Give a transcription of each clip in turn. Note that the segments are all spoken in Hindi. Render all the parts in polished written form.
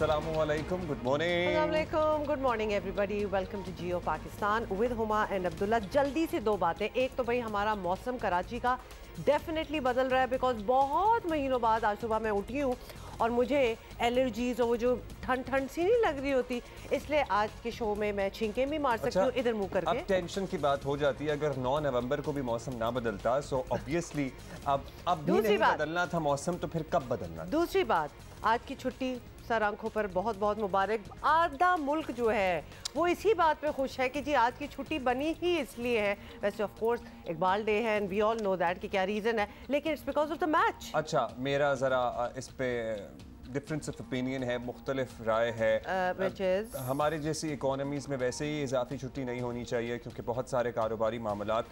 अस्सलामुअलैकुम, good morning. Good morning everybody, welcome to Geo Pakistan with Huma and Abdullah. जल्दी से दो बातें। एक तो भाई हमारा मौसम कराची का डेफिनेटली बदल रहा है, बिकॉज बहुत महीनों बाद आज सुबह मैं उठी हूँ और मुझे एलर्जीज और वो जो ठंड सी नहीं लग रही होती, इसलिए आज के शो में मैं छींकें भी मार सकती हूँ इधर मुंह करके। अब टेंशन की बात हो जाती है, अगर 9 नवंबर को भी मौसम ना बदलता, सो ऑब्वियसली अब भी नहीं बदलना था मौसम, तो फिर कब बदलना था? दूसरी बात, आज की छुट्टी सर आंखों पर बहुत बहुत मुबारक। आधा मुल्क जो है वो इसी बात पे खुश है कि जी आज की छुट्टी बनी ही इसलिए है। वैसे ऑफ कोर्स इकबाल डे है and we all know that कि क्या रीजन है, लेकिन it's because of the match. अच्छा, मेरा जरा इस पे डिफरेंस ऑफ ओपिनियन है, मुख्तलिफ राय है। हमारे जैसी इकोनॉमीज़ में वैसे ही इजाफी छुट्टी नहीं होनी चाहिए, क्योंकि बहुत सारे कारोबारी मामलात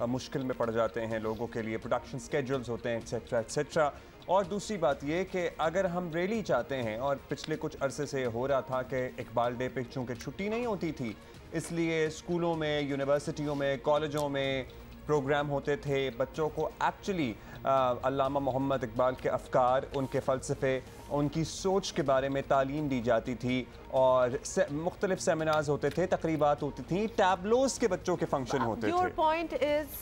मुश्किल में पड़ जाते हैं लोगों के लिए, प्रोडक्शन स्केड्यूल्स होते हैं एक्सेट्रा एक्सेट्रा। और दूसरी बात ये कि अगर हम रियली चाहते हैं, और पिछले कुछ अरसे से हो रहा था कि इकबाल डे पे चूँकि छुट्टी नहीं होती थी, इसलिए स्कूलों में, यूनिवर्सिटियों में, कॉलेजों में प्रोग्राम होते थे। बच्चों को एक्चुअली अल्लामा मोहम्मद इकबाल के अफकार, उनके फ़लसफ़े, उनकी सोच के बारे में तालीम दी जाती थी और मुख्तलिफ सेमिनार्स होते थे, तकरीबात होती थी, टैबलोज़ के बच्चों के फंक्शन होते थे। योर पॉइंट इज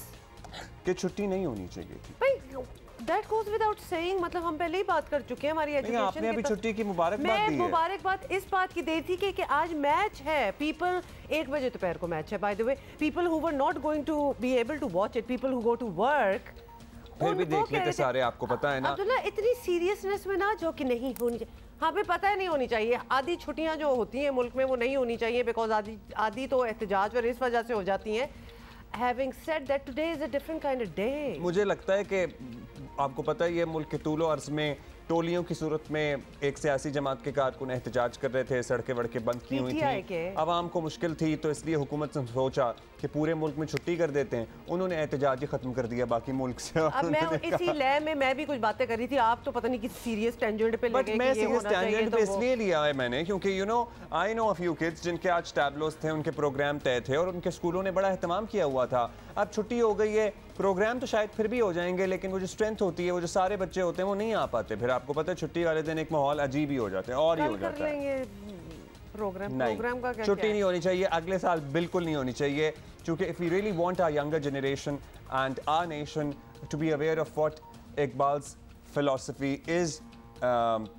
कि छुट्टी नहीं होनी चाहिए थी। That goes without saying, मतलब हम पहले ही बात कर चुके हैं हमारी एजुकेशन। आपने अभी छुट्टी की मुबारकबाद दी है। मुबारकबाद इस बात की दी थी कि आज मैच है। पीपल 1 बजे दोपहर को मैच है, by the way. People who were not going to be able to watch it, people who go to work, फिर भी देख लेते सारे, आपको पता है ना। अब्दुल्ला, इतनी सीरियसनेस में ना जो कि नहीं होनी चाहिए। हाँ भाई, पता है नहीं होनी चाहिए। आधी छुट्टियां जो होती हैं मुल्क में वो नहीं होनी चाहिए, बिकॉज आधी तो एहतजाज और इस वजह से हो जाती हैं। Having said that, today is a different kind of day. मुझे लगता है कि आपको पता है, ये मुल्क के तूलो अर्ज में टोलियों की सूरत में एक सियासी जमात के कारकुन एहतजाज कर रहे थे, सड़कें वड़कें बंद की हुई थी, आवाम को मुश्किल थी, तो इसलिए हुकूमत ने सोचा कि पूरे मुल्क में छुट्टी कर देते हैं। उन्होंने एहतजाज ही खत्म कर दिया बाकी मुल्क से। अब मैं इसी लय में मैं भी कुछ बातें कर रही थी, आप तो पता नहीं किस सीरियस टेंजेंट पे लगे। मैं सीरियस टेंजेंट पे इसलिए लिया है मैंने, क्योंकि I know a few kids जिनके आज टैबलोस थे, उनके प्रोग्राम तय थे और उनके स्कूलों ने बड़ा एहतमाम किया हुआ था। अब छुट्टी हो गई है, प्रोग्राम तो शायद फिर भी हो जाएंगे, लेकिन वो जो स्ट्रेंथ होती है, वो जो सारे बच्चे होते हैं, वो नहीं आ पाते। फिर आपको पता है छुट्टी वाले दिन एक माहौल अजीब ही हो जाता है और ही हो जाता है। प्रोग्राम का क्या छुट्टी नहीं होनी चाहिए, अगले साल बिल्कुल नहीं होनी चाहिए, क्योंकि if we really want our younger generation and our nation to be aware of what Iqbal's philosophy is,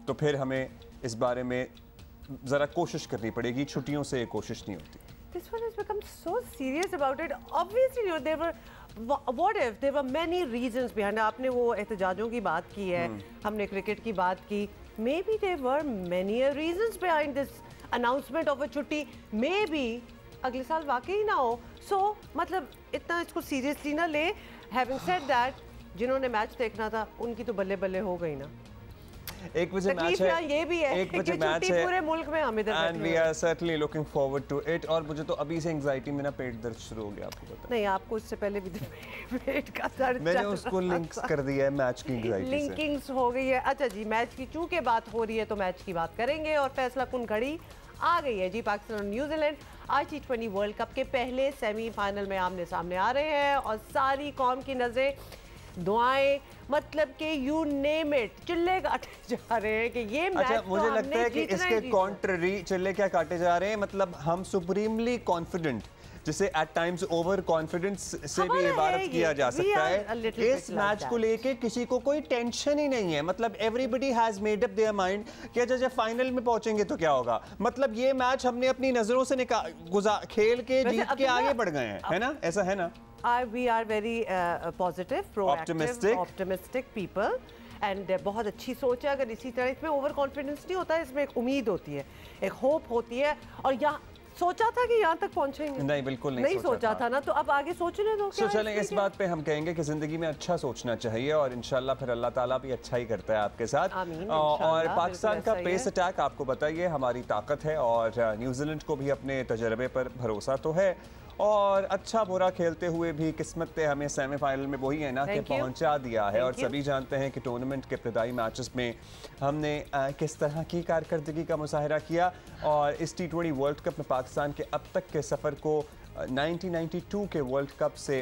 तो फिर हमें इस बारे में ज़रा कोशिश करनी पड़ेगी। छुट्टियों से कोशिश नहीं होती। This one has become so serious about it. Obviously, there were what if there were many reasons behind it. आपने वो एहतजाजों की बात की है, हमने क्रिकेट की बात की। Maybe there were many reasons behind this announcement of a छुट्टी। Maybe अगले साल वाकई ना हो। So मतलब इतना इसको सीरियसली ना ले। Having said that, जिन्होंने मैच देखना था उनकी तो बल्ले बल्ले हो गई ना। 1 बजे मैच है, ये भी है 1 बजे मैच है पूरे मुल्क में, हम इधर and we are certainly looking forward to it. और मुझे तो अभी से एंजाइटी में ना पेट दर्द शुरू हो गया, आपको पता है। नहीं, आपको इससे पहले भी पेट का दर्द, मैंने उसको लिंक्स कर दिया है मैच की एंजाइटी से। लिंकिंग्स हो गई है। अच्छा जी, मैच की चूंकि बात हो रही है तो मैच की बात करेंगे और फैसला कुन घड़ी आ गई है जी। पाकिस्तान और न्यूजीलैंड आज T20 वर्ल्ड कप के पहले सेमीफाइनल में आमने सामने आ रहे हैं और सारी कौम की नजरें, दुआएं, मतलब कि यू नेम इट, चिल्ले काटे जा रहे हैं कि ये मैच। अच्छा, मुझे लगता है कि इसके कॉन्ट्ररी चिल्ले क्या काटे जा रहे हैं, मतलब हम सुप्रीमली कॉन्फिडेंट, जिसे एट टाइम्स ओवर कॉन्फिडेंस से भी इबारत किया जा सकता है। इस मैच को लेके किसी को कोई टेंशन ही नहीं है। मतलब everybody has made up their mind कि जब फाइनल में पहुंचेंगे तो क्या होगा। मतलब ये मैच हमने अपनी नजरों से खेल के जीत के आगे बढ़ गए हैं, है ना? ऐसा है ना? We are very positive, proactive, optimistic people and बहुत अच्छी सोच है। अगर इसी तरह, इसमें ओवर कॉन्फिडेंस नहीं होता है, इसमें एक उम्मीद होती है, एक होप होती है। और यहाँ सोचा था कि यहाँ तक पहुँचेंगे? नहीं, बिल्कुल नहीं सोचा था ना, तो अब आगे सोचने दो। तो चलें, इस बात पे हम कहेंगे कि ज़िंदगी में अच्छा सोचना चाहिए और इंशाल्लाह फिर अल्लाह ताला भी अच्छा ही करता है आपके साथ। और पाकिस्तान का पेस अटैक आपको बताइए हमारी ताकत है, और न्यूजीलैंड को भी अपने तजर्बे पर भरोसा तो है, और अच्छा बुरा खेलते हुए भी किस्मत ने हमें सेमीफाइनल में वही है ना कि पहुंचा दिया है। और सभी जानते हैं कि टूर्नामेंट के इब्तदाई मैचेस में हमने किस तरह की कारकर्दगी का मुजाहरा किया, और इस T20 वर्ल्ड कप में पाकिस्तान के अब तक के सफ़र को 1992 के वर्ल्ड कप से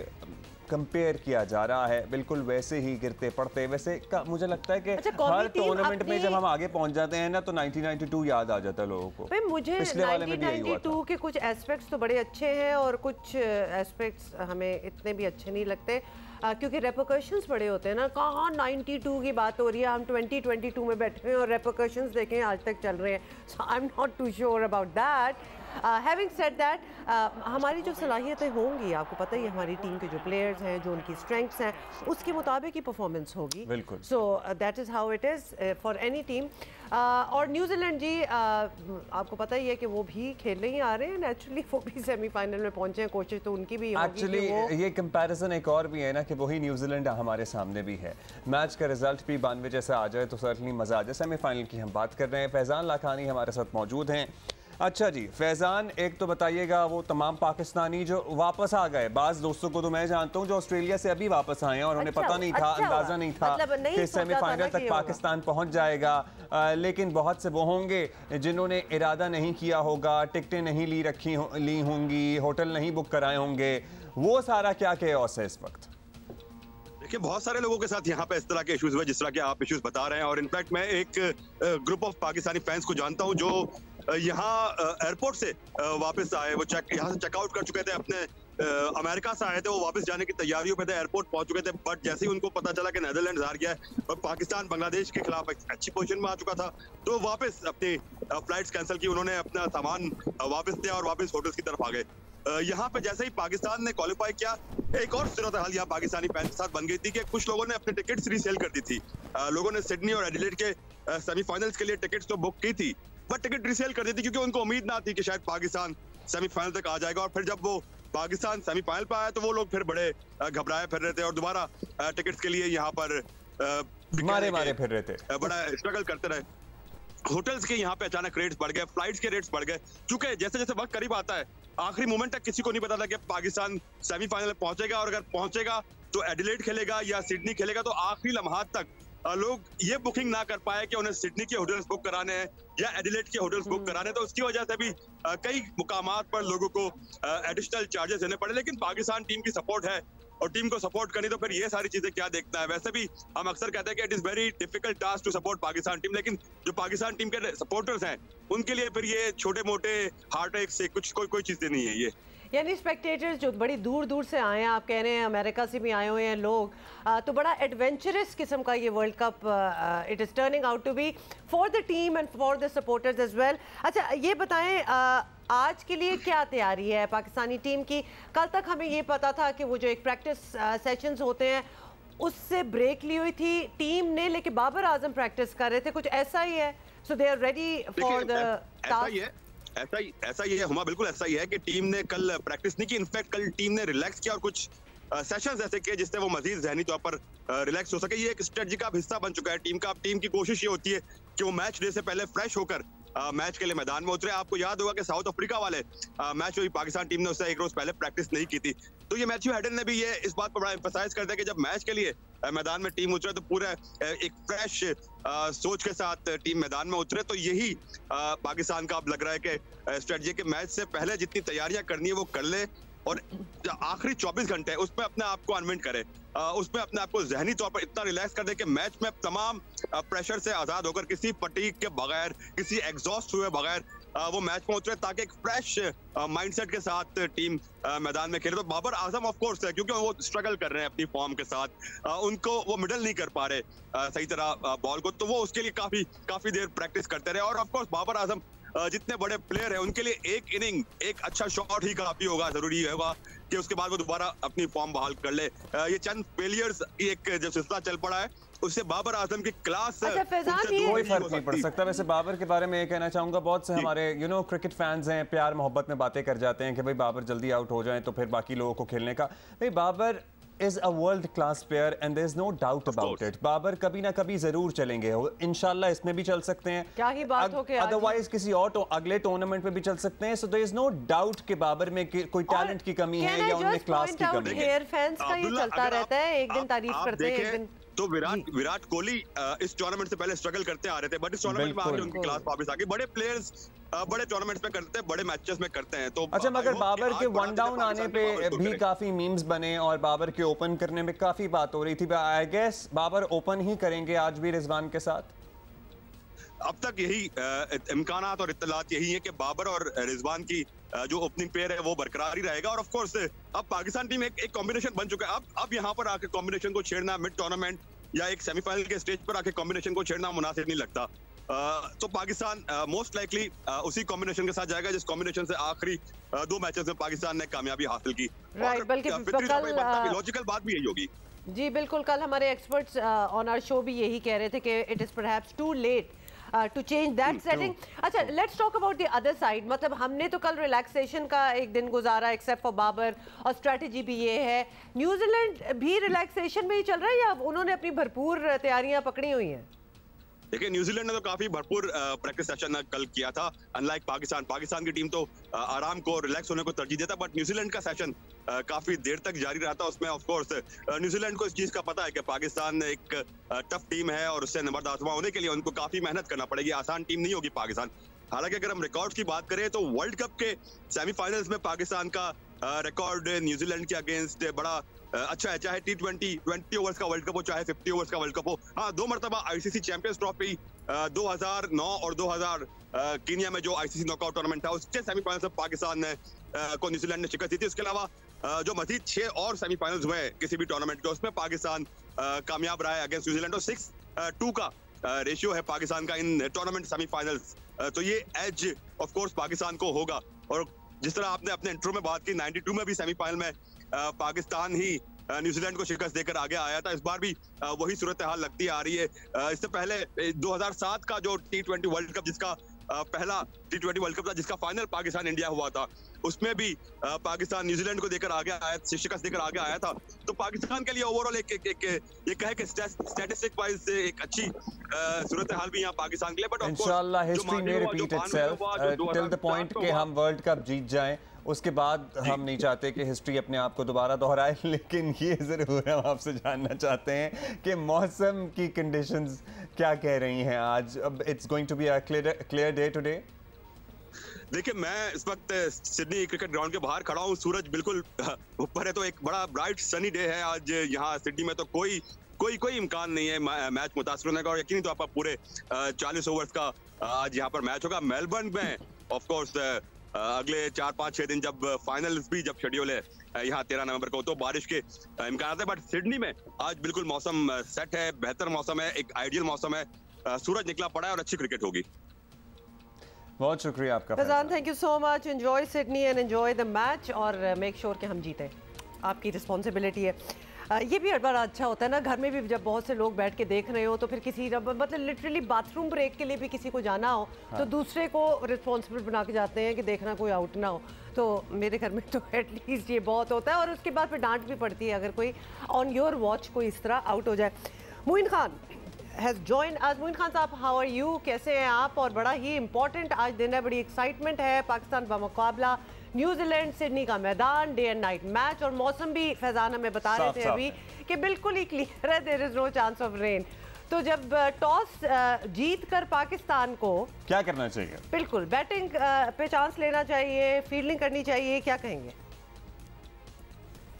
कंपेयर किया जा रहा है, बिल्कुल वैसे ही गिरते पड़ते। वैसे मुझे लगता है कि हर टूर्नामेंट में जब हम आगे पहुंच जाते हैं ना तो 1992 याद आ जाता है लोगों को। मुझे 1992 के कुछ एस्पेक्ट्स तो बड़े अच्छे हैं और कुछ एस्पेक्ट्स हमें इतने भी अच्छे नहीं लगते, क्योंकि रेपरकशंस बड़े होते हैं ना। कहाँ 92 की बात हो रही है, हम 2022 में बैठे हैं और रेपरकशंस देखें आज तक चल रहे हैं। So I am not too sure about that. Having said that, हमारी जो सलाहियतें होंगी, आपको पता ही है हमारी टीम के जो प्लेयर्स हैं, जो उनकी स्ट्रेंथ्स हैं, उसके मुताबिक ही परफॉर्मेंस होगी। बिल्कुल। So that is how it is for any team. और न्यूजीलैंड जी, आपको पता ही है कि वो भी खेलने ही आ रहे हैं नेचुरली, वो भी सेमीफाइनल में पहुंचे हैं, कोशिश तो उनकी भी होगी। एक्चुअली ये कंपैरिजन एक और भी है ना कि वही न्यूजीलैंड हमारे सामने भी है। मैच का रिजल्ट भी 92 जैसा आ जाए तो सर्टनली मजा आ जाए। सेमीफाइनल की हम बात कर रहे हैं, फैजान लाखानी हमारे साथ मौजूद हैं। अच्छा जी फैजान, एक तो बताइएगा वो तमाम पाकिस्तानी जो वापस आ गए, बाज़ दोस्तों को तो मैं जानता हूँ जो ऑस्ट्रेलिया से अभी वापस आए हैं और उन्हें पता नहीं था, अंदाजा नहीं था कि सेमीफाइनल तक पाकिस्तान पहुँच जाएगा, लेकिन बहुत से वो होंगे जिन्होंने इरादा नहीं किया होगा, टिकटें नहीं ली होंगी, होटल नहीं बुक कराए होंगे, वो सारा क्या केओस है इस वक्त? देखिए बहुत सारे लोगों के साथ यहाँ पे इस तरह के इश्यूज हुए जिस तरह के आप इश्यूज बता रहे हैं, और इनफैक्ट मैं एक ग्रुप ऑफ पाकिस्तानी फैंस को जानता हूँ जो यहाँ एयरपोर्ट से वापस आए। वो यहाँ से चेकआउट कर चुके थे, अपने अमेरिका से आए थे, वो वापस जाने की तैयारियों पे थे, एयरपोर्ट पहुंच चुके थे, बट जैसे ही उनको पता चला कि नीदरलैंड हार गया है और पाकिस्तान बांग्लादेश के खिलाफ अच्छी पोजीशन में आ चुका था, तो वापस अपनी फ्लाइट्स कैंसिल की, उन्होंने अपना सामान वापस दिया और वापस होटल्स की तरफ आ गए। यहाँ पे जैसे ही पाकिस्तान ने क्वालिफाई किया, एक और सूरत हाल यहाँ पाकिस्तानी फैंस के साथ बन गई थी कि कुछ लोगों ने अपने टिकट्स रीसेल कर दी थी। लोगों ने सिडनी और एडिलेड के सेमीफाइनल्स के लिए टिकट्स तो बुक की थी, बट टिकट रीसेल कर दी थी क्योंकि उनको उम्मीद ना थी कि शायद पाकिस्तान सेमीफाइनल तक आ जाएगा। और फिर जब वो पाकिस्तान सेमीफाइनल पे आया तो वो लोग फिर बड़े घबराए फिर रहे थे और दोबारा टिकट्स के लिए यहाँ पर मारे फिर रहे थे, बड़ा स्ट्रगल करते रहे। होटल्स के यहाँ पे अचानक रेट्स बढ़ गए, फ्लाइट्स के रेट्स बढ़ गए, क्योंकि जैसे जैसे वक्त करीब आता है, आखिरी मोमेंट तक किसी को नहीं पता था कि पाकिस्तान सेमीफाइनल में पहुंचेगा, और अगर पहुंचेगा तो एडिलेड खेलेगा या सिडनी खेलेगा। तो आखिरी लम्हात तक लोग ये बुकिंग ना कर पाए कि उन्हें सिडनी के होटल्स बुक कराने हैं या एडिलेड के होटल्स बुक कराने, तो उसकी वजह से भी कई मुकामात पर लोगों को एडिशनल चार्जेस देने पड़े। लेकिन पाकिस्तान टीम की सपोर्ट है और टीम को सपोर्ट करनी, तो फिर ये सारी चीजें क्या देखना है। वैसे भी हम अक्सर कहते हैं कि it is very difficult task to support Pakistan team, लेकिन जो पाकिस्तान टीम के सपोर्टर्स हैं उनके लिए फिर ये छोटे मोटे हार्ट अटैक से कुछ कोई चीजें नहीं है ये। यानी स्पेक्टेटर्स जो बड़ी दूर दूर से आए हैं, आप कह रहे हैं अमेरिका से भी आए हुए हैं लोग, तो बड़ा एडवेंचरस किस्म का ये world cup it is turning out to be for the team and for the supporters as well. अच्छा ये बताएं, आज के लिए क्या तैयारी है पाकिस्तानी टीम की? कल तक हमें ये पता था कि वो जो एक प्रैक्टिस सेशंस होते हैं उससे ब्रेक ली हुई थी टीम ने, लेकिन बाबर आजम प्रैक्टिस कर रहे थे, कुछ ऐसा ही है? So they are ready for the task. ऐसा ही है हुमा, बिल्कुल ऐसा ही है कि टीम ने कल प्रैक्टिस नहीं की, इनफैक्ट कल टीम ने रिलैक्स किया और कुछ सेशंस ऐसे किए जिससे वो मजीद ज़हनी तौर पर रिलैक्स हो सके। ये एक स्ट्रेटजी का हिस्सा बन चुका है टीम का। टीम की कोशिश ये होती है कि वो मैच डे से पहले फ्रेश होकर मैच के लिए मैदान में उतरे। आपको याद होगा कि साउथ अफ्रीका वाले मैच में पाकिस्तान टीम ने उससे एक रोज पहले प्रैक्टिस नहीं की थी, तो ये मैथ्यू हेडन ने भी ये इस बात पर बड़ा एम्फसाइज कर दिया कि जब मैच के लिए मैदान में टीम उतरे तो पूरा एक फ्रेश सोच के साथ टीम मैदान में उतरे। तो यही पाकिस्तान का अब लग रहा है कि स्ट्रेटजी के मैच से पहले जितनी तैयारियां करनी है वो कर ले और आखिरी 24 घंटे उसमें अपने आप को अनविंड करे, उसमें अपने आप को जहनी तौर पर इतना रिलैक्स कर दे कि मैच में तमाम प्रेशर से आजाद होकर, किसी फटीग के बगैर, किसी एग्जॉस्ट हुए बगैर वो मैच में उतरे, ताकि एक फ्रेश माइंडसेट के साथ टीम मैदान में खेले। तो बाबर आजम ऑफ कोर्स है, क्योंकि वो स्ट्रगल कर रहे हैं अपनी फॉर्म के साथ, उनको वो मिडल नहीं कर पा रहे सही तरह बॉल को, तो वो उसके लिए काफी देर प्रैक्टिस करते रहे। और ऑफ कोर्स बाबर आजम जितने बड़े प्लेयर हैं उनके लिए एक इनिंग, एक अच्छा शॉट ही काफी होगा, जरूरी होगा कि उसके बाद वो दोबारा अपनी फॉर्म बहाल कर ले। ये चंद फेलियर्स की एक जो सिलसिला चल पड़ा है उससे बाबर आजम की क्लास कोई फर्क नहीं पड़ सकता। वैसे बाबर के बारे में ये कहना चाहूंगा, बहुत से हमारे क्रिकेट फैंस हैं, प्यार मोहब्बत में बातें कर जाते हैं कि भाई बाबर जल्दी आउट हो जाए तो फिर बाकी लोगों को खेलने का। भाई Babar is a world class player and there is no doubt about it. Babar कभी ना कभी जरूर चलेंगे, इंशाल्लाह इसमें भी चल सकते हैं, क्या ही बात हो के अदरवाइज किसी और अगले टूर्नामेंट में भी चल सकते हैं। so there is no doubt कि बाबर में कोई टैलेंट की कमी है या उनमें क्लास की कमी है। हेयर फैंस का ये चलता रहता है, एक दिन तारीफ करते हैं, एक दिन तो विराट कोहली इस टूर्नामेंट से पहले स्ट्रगल करते आ रहे थे, बट इस टूर्नामेंट में आके उनकी क्लास वापस आ गई। बड़े प्लेयर्स बड़े टूर्नामेंट्स में करते हैं, बड़े मैचेस में करते हैं। तो अच्छा, मगर बाबर के वन डाउन आने पे भी काफी मीम्स बने और बाबर के ओपन करने में काफी बात हो रही थी। आई गेस बाबर ओपन ही करेंगे आज भी रिजवान के साथ। अब तक यही इम्कानात और इत्तलात यही है कि बाबर और रिजवान की जो ओपनिंग पेयर है वो बरकरार ही रहेगा। और ऑफ कोर्स अब पाकिस्तान टीम एक कॉम्बिनेशन बन चुका है। अब यहाँ पर आके कॉम्बिनेशन को छेड़ना मिड टूर्नामेंट या एक सेमीफाइनल के स्टेज पर आके कॉम्बिनेशन को छेड़ना मुनासिब नहीं लगता। तो पाकिस्तान मोस्ट लाइकली उसी कॉम्बिनेशन के साथ जाएगा जिस कॉम्बिनेशन से आखिरी 2 मैचेस में पाकिस्तान ने कामयाबी हासिल की। राइट, बल्कि लॉजिकल बात भी यही होगी। जी बिल्कुल, कल हमारे एक्सपर्ट्स ऑन आवर शो भी यही कह रहे थे कि it is perhaps too late to change that setting. अच्छा, let's talk about the other side. मतलब हमने तो कल रिलैक्सेशन का एक दिन गुजारा एक्सेप्ट फॉर बाबर, और स्ट्रेटजी भी ये है। न्यूजीलैंड भी रिलैक्सेशन में ही चल रहा है या उन्होंने अपनी भरपूर तैयारियां पकड़ी हुई हैं? देखिए, न्यूजीलैंड ने तो काफी भरपूर प्रैक्टिस सेशन कल किया था। अनलाइक पाकिस्तान की टीम तो आराम को, रिलैक्स होने को तरजीह देता, बट न्यूजीलैंड का सेशन काफी देर तक जारी रहा था। उसमें ऑफ कोर्स न्यूजीलैंड को इस चीज का पता है कि पाकिस्तान एक टफ टीम है और उससे नंबर आजमा होने के लिए उनको काफी मेहनत करना पड़ेगी। आसान टीम नहीं होगी पाकिस्तान। हालांकि अगर हम रिकॉर्ड्स की बात करें तो वर्ल्ड कप के सेमीफाइनल्स में पाकिस्तान का रिकॉर्ड न्यूजीलैंड के अगेंस्ट बड़ा अच्छा है। चाहे T20 20 ओवर्स का वर्ल्ड कप हो, चाहे 50 ओवर्स का वर्ल्ड कप हो। हाँ, 2 मरतबा आईसीसी चैंपियंस ट्रॉफी 2009 और 2000 कीनिया में जो आईसीसी नॉकआउट टूर्नामेंट था उसके सेमीफाइनल्स में पाकिस्तान ने को न्यूजीलैंड ने शिकस्त दी थी। उसके अलावा जो मजीद 6 और सेमीफाइनल्स हुए किसी भी टूर्नामेंट के, उसमें पाकिस्तान कामयाब रहा है अगेंस्ट न्यूजीलैंड। और 6-2 का रेशियो है पाकिस्तान का इन टूर्नामेंट सेमीफाइनल्स। तो ये एज ऑफ कोर्स पाकिस्तान को होगा। और जिस तरह आपने अपने इंट्रो में बात की, 92 में भी सेमीफाइनल में पाकिस्तान ही न्यूजीलैंड को शिकस्त देकर आगे आया था। इस बार भी वही सूरत हाल लगती आ रही है। इससे पहले 2007 का जो T20 वर्ल्ड कप, जिसका पहला T20 वर्ल्ड कप था जिसका फाइनल पाकिस्तान इंडिया हुआ था, उसमें भी पाकिस्तान न्यूजीलैंड को देकर आगे आया, शिकस्त देकर आगे आया था। तो पाकिस्तान के लिए ओवरऑल ये कहे कि स्टैटिस्टिक वाइज एक अच्छी सूरत हाल भी यहाँ पाकिस्तान के लिए। बट इंशाल्लाह हिस्ट्री में repeat itself till the point कि हम वर्ल्ड कप जीत जाएं। उसके बाद हम नहीं चाहते कि हिस्ट्री अपने आप को दोबारा दोहराए, लेकिन ये ज़रूर हम आपसे जानना चाहते हैं कि मौसम की कंडीशंस क्या कह रही हैं आज। अब it's going to be a clear day today. देखिए, मैं इस वक्त सिडनी क्रिकेट ग्राउंड के बाहर खड़ा हूँ। सूरज बिल्कुल ऊपर है, तो एक बड़ा ब्राइट सनी डे है आज यहाँ सिडनी में। तो कोई इम्कान नहीं है मैच मुतासर होने का। और यकीनी तौर पर पूरे 40 ओवर्स का आज यहाँ पर मैच होगा। मेलबर्न में ऑफ कोर्स अगले 4-5-6 दिन जब फाइनल्स भी जब शेड्यूल है यहाँ 13 नवंबर को, तो बारिश के इम्कान है। बट सिडनी में आज बिल्कुल मौसम सेट है, बेहतर मौसम है, एक आइडियल मौसम है। सूरज निकला पड़ा है और अच्छी क्रिकेट होगी। बहुत शुक्रिया आपका Faizan, thank you so much. Enjoy Sydney and enjoy the match और मेक श्योर कि हम जीते। आपकी रिस्पॉन्सिबिलिटी है। ये भी बड़ा अच्छा होता है ना, घर में भी जब बहुत से लोग बैठ के देख रहे हो तो फिर किसी मतलब लिटरली बाथरूम ब्रेक के लिए भी किसी को जाना हो तो दूसरे को रिस्पॉन्सिबल बना के जाते हैं कि देखना कोई आउट ना हो। तो मेरे घर में तो एटलीस्ट ये बहुत होता है। और उसके बाद फिर डांट भी पड़ती है अगर कोई ऑन योर वॉच कोई इस तरह आउट हो जाए। मोइन खान हैज़ जॉइन आज। मोइन खान साहब, हाउ आर यू, कैसे हैं आप? और बड़ा ही इंपॉर्टेंट आज दिन है, बड़ी एक्साइटमेंट है। पाकिस्तान का मुकाबला न्यूजीलैंड, सिडनी का मैदान, डे एंड नाइट मैच। और मौसम भी फैजान हमें बता रहे थे अभी कि बिल्कुल ही क्लियर है, there is no chance of rain. तो जब टॉस जीत कर पाकिस्तान को क्या करना चाहिए? बिल्कुल बैटिंग पे चांस लेना चाहिए, फील्डिंग करनी चाहिए, क्या कहेंगे?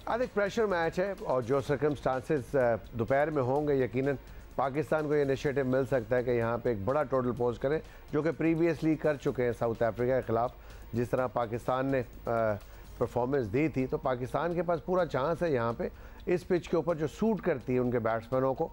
आज एक प्रेशर मैच है और जो सर्कमस्टांसेस दोपहर में होंगे यकीनन पाकिस्तान को ये इनिशिएटिव मिल सकता है कि यहाँ पे एक बड़ा टोटल पोस्ट करें, जो कि प्रीवियसली कर चुके हैं साउथ अफ्रीका के ख़िलाफ़। जिस तरह पाकिस्तान ने परफॉर्मेंस दी थी, तो पाकिस्तान के पास पूरा चांस है यहाँ पे इस पिच के ऊपर जो सूट करती है उनके बैट्समैनों को,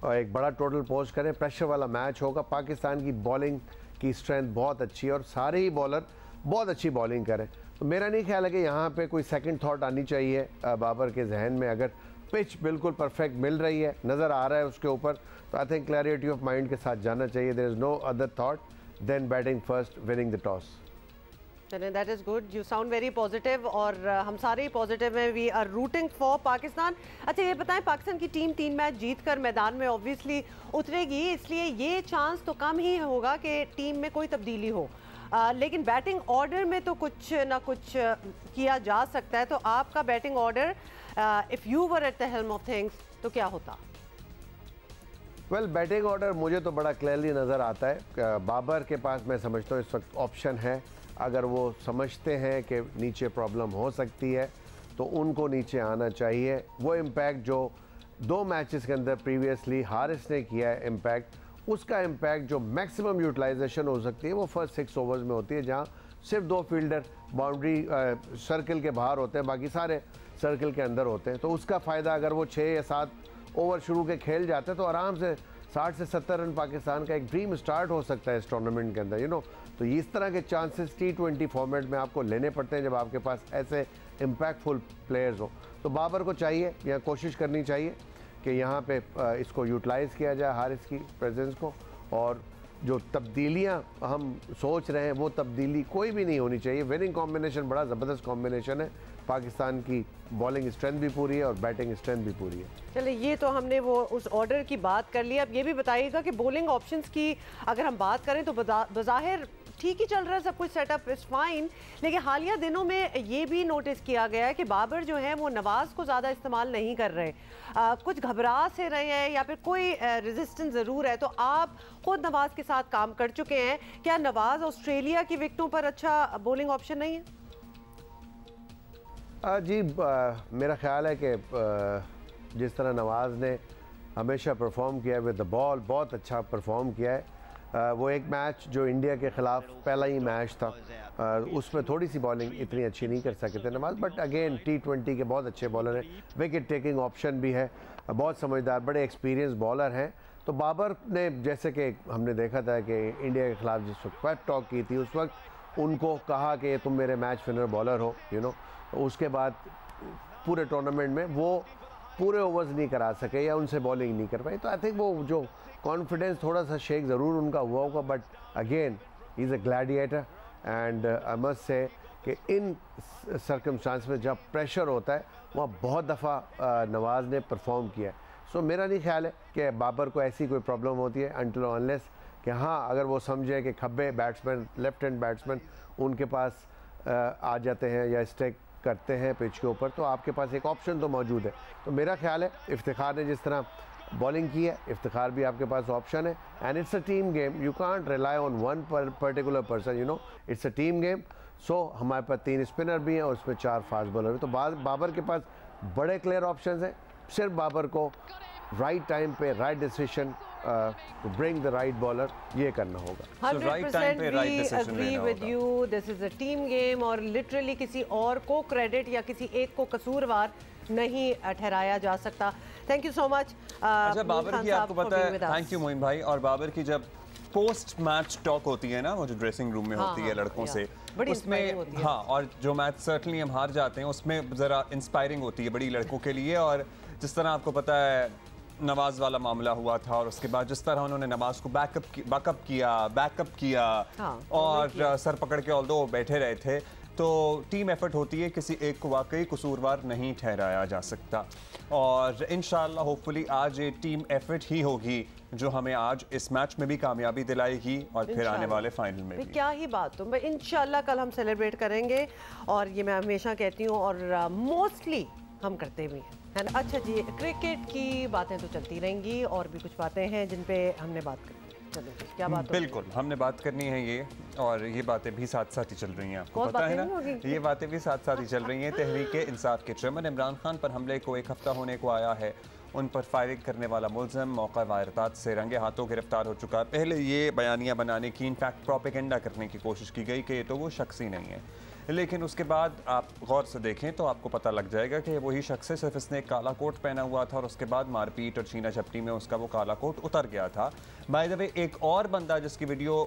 एक बड़ा टोटल पोस्ट करें। प्रेशर वाला मैच होगा। पाकिस्तान की बॉलिंग की स्ट्रेंथ बहुत अच्छी है और सारे ही बॉलर बहुत अच्छी बॉलिंग करें। तो मेरा नहीं ख्याल है कि यहाँ पे कोई सेकंड थॉट आनी चाहिए बाबर के जहन में। अगर पिच बिल्कुल परफेक्ट मिल रही है, नज़र आ रहा है उसके ऊपर, तो I think clarity of mind के साथ जाना चाहिए। There is no other thought than batting first, winning the toss. चलें, that is good, you sound very positive और हम सारे ही पॉजिटिव हैं। We are rooting for Pakistan. अच्छा, ये बताएं, पाकिस्तान की टीम 3 मैच जीत कर मैदान में ऑब्वियसली उतरेगी, इसलिए ये चांस तो कम ही होगा कि टीम में कोई तब्दीली हो। लेकिन बैटिंग ऑर्डर में तो कुछ ना कुछ किया जा सकता है। तो आपका batting order if you were at the helm of things तो क्या होता? वेल बैटिंग ऑर्डर मुझे तो बड़ा क्लियरली नज़र आता है। बाबर के पास मैं समझता हूँ इस वक्त ऑप्शन है, अगर वो समझते हैं कि नीचे प्रॉब्लम हो सकती है तो उनको नीचे आना चाहिए। वो इम्पैक्ट जो 2 मैचेस के अंदर प्रीवियसली हारिस ने किया है इम्पैक्ट, उसका इम्पैक्ट जो मैक्सिमम यूटिलाइजेशन हो सकती है वो फर्स्ट 6 ओवर्स में होती है, जहाँ सिर्फ 2 फील्डर बाउंड्री सर्कल के बाहर होते हैं, बाकी सारे सर्कल के अंदर होते हैं। तो उसका फ़ायदा अगर वो 6 या 7 ओवर शुरू के खेल जाते हैं तो आराम से 60 से 70 रन पाकिस्तान का एक ड्रीम स्टार्ट हो सकता है इस टूर्नामेंट के अंदर, यू नो। तो इस तरह के चांसेस T20 फॉर्मेट में आपको लेने पड़ते हैं जब आपके पास ऐसे इम्पैक्टफुल प्लेयर्स हो। तो बाबर को चाहिए या कोशिश करनी चाहिए कि यहाँ पे इसको यूटिलाइज़ किया जाए हारिस की प्रेजेंस को, और जो तब्दीलियाँ हम सोच रहे हैं वो तब्दीली कोई भी नहीं होनी चाहिए। विनिंग कॉम्बिनेशन बड़ा ज़बरदस्त कॉम्बिनेशन है, पाकिस्तान की बॉलिंग स्ट्रेंथ भी पूरी है और बैटिंग स्ट्रेंथ भी पूरी है। चलिए ये तो हमने वो उस ऑर्डर की बात कर ली। अब ये भी बताइएगा कि बॉलिंग ऑप्शंस की अगर हम बात करें तो बज़ाहिर ठीक ही चल रहा है, सब कुछ सेटअप इज़ फाइन, लेकिन हालिया दिनों में ये भी नोटिस किया गया है कि बाबर जो है वो नवाज़ को ज़्यादा इस्तेमाल नहीं कर रहे, कुछ घबरा से रहे हैं या फिर कोई रेजिस्टेंस ज़रूर है। तो आप खुद नवाज़ के साथ काम कर चुके हैं, क्या नवाज़ ऑस्ट्रेलिया की विकेटों पर अच्छा बॉलिंग ऑप्शन नहीं है? जी मेरा ख्याल है कि जिस तरह नवाज़ ने हमेशा परफॉर्म किया है विद द बॉल, बहुत अच्छा परफॉर्म किया है। वो एक मैच जो इंडिया के ख़िलाफ़ पहला ही मैच था, उसमें थोड़ी सी बॉलिंग इतनी अच्छी नहीं कर सके थे नवाज़, बट अगेन T20 के बहुत अच्छे बॉलर हैं, विकेट टेकिंग ऑप्शन भी है, बहुत समझदार, बड़े एक्सपीरियंस बॉलर हैं। तो बाबर ने जैसे कि हमने देखा था कि इंडिया के ख़िलाफ़ जिस वक्त पेप टॉक की थी उस वक्त उनको कहा कि तुम मेरे मैच विनर बॉलर हो, यू नो। उसके बाद पूरे टूर्नामेंट में वो पूरे ओवर्स नहीं करा सके या उनसे बॉलिंग नहीं कर पाई। तो आई थिंक वो जो कॉन्फिडेंस थोड़ा सा शेक ज़रूर उनका हुआ होगा, but again he is a gladiator and I must say कि इन सर्कमस्टांस में जब प्रेशर होता है वहाँ बहुत दफ़ा नवाज़ ने परफॉर्म किया है। सो मेरा नहीं ख्याल है कि बाबर को ऐसी कोई प्रॉब्लम होती है अनटिल अनलेस कि हाँ अगर वो समझे कि खब्बे बैट्समैन, लेफ्ट हैंड बैट्समैन उनके पास आ जाते हैं या स्टेक करते हैं पिच के ऊपर, तो आपके पास एक ऑप्शन तो मौजूद है। तो मेरा ख्याल है इफ्तिखार ने जिस तरह बॉलिंग की है, इफ्तिखार भी आपके पास ऑप्शन है, and it's a team game, you can't rely on one particular person, you know, it's a team game. So हमारे पास 3 स्पिनर भी हैं और उसमें 4 फास्ट बॉलर भी। तो बाबर के पास बड़े क्लियर ऑप्शंस हैं, सिर्फ बाबर को राइट टाइम पे right decision to bring the right bowler, ये करना होगा। 100% we agree with you. This is a team game और literally किसी और को क्रेडिट या किसी एक को कसूरवार नहीं ठहराया जा सकता। Thank you so much. अच्छा बाबर की आपको पता है, थैंक यू मोइन भाई। और बाबर की जब पोस्ट मैच टॉक होती है ना, वो जो ड्रेसिंग रूम में होती है लड़कों से, उसमें हाँ, और जो मैच सर्टनली हम हार जाते हैं उसमें ज़रा इंस्पायरिंग होती है बड़ी लड़कों के लिए। और जिस तरह आपको पता है नवाज वाला मामला हुआ था और उसके बाद जिस तरह उन्होंने नवाज को बैकअप किया और सर पकड़ के ऑल्दो बैठे रहे थे, तो टीम एफर्ट होती है, किसी एक को वाकई कसूरवार नहीं ठहराया जा सकता। और इंशाल्लाह होपफुली आज ये टीम एफर्ट ही होगी जो हमें आज इस मैच में भी कामयाबी दिलाएगी और फिर आने वाले फाइनल में भी। क्या ही बात हो, इंशाल्लाह कल हम सेलिब्रेट करेंगे और ये मैं हमेशा कहती हूँ और मोस्टली हम करते भी हैं। अच्छा जी, क्रिकेट की बातें तो चलती रहेंगी और भी कुछ बातें हैं जिन पे हमने बात करनी है। चलो क्या बात? बिल्कुल हमने बात करनी है ये, और ये बातें भी साथ साथ ही चल रही हैं, आपको पता है ना, ये बातें भी साथ साथ ही चल रही हैं। तहरीक इंसाफ के चेयरमैन इमरान खान पर हमले को 1 हफ्ता होने को आया है। उन पर फायरिंग करने वाला मुलज़िम मौका वारदात से रंगे हाथों गिरफ्तार हो चुका है। पहले ये बयानियाँ बनाने की, इनफैक्ट प्रोपेगेंडा करने की कोशिश की गई कि ये तो वो शख्स ही नहीं है, लेकिन उसके बाद आप गौर से देखें तो आपको पता लग जाएगा कि वही शख्स है, सिर्फ इसने काला कोट पहना हुआ था और उसके बाद मारपीट और छीना झपटी में उसका वो काला कोट उतर गया था। बाय द वे एक और बंदा जिसकी वीडियो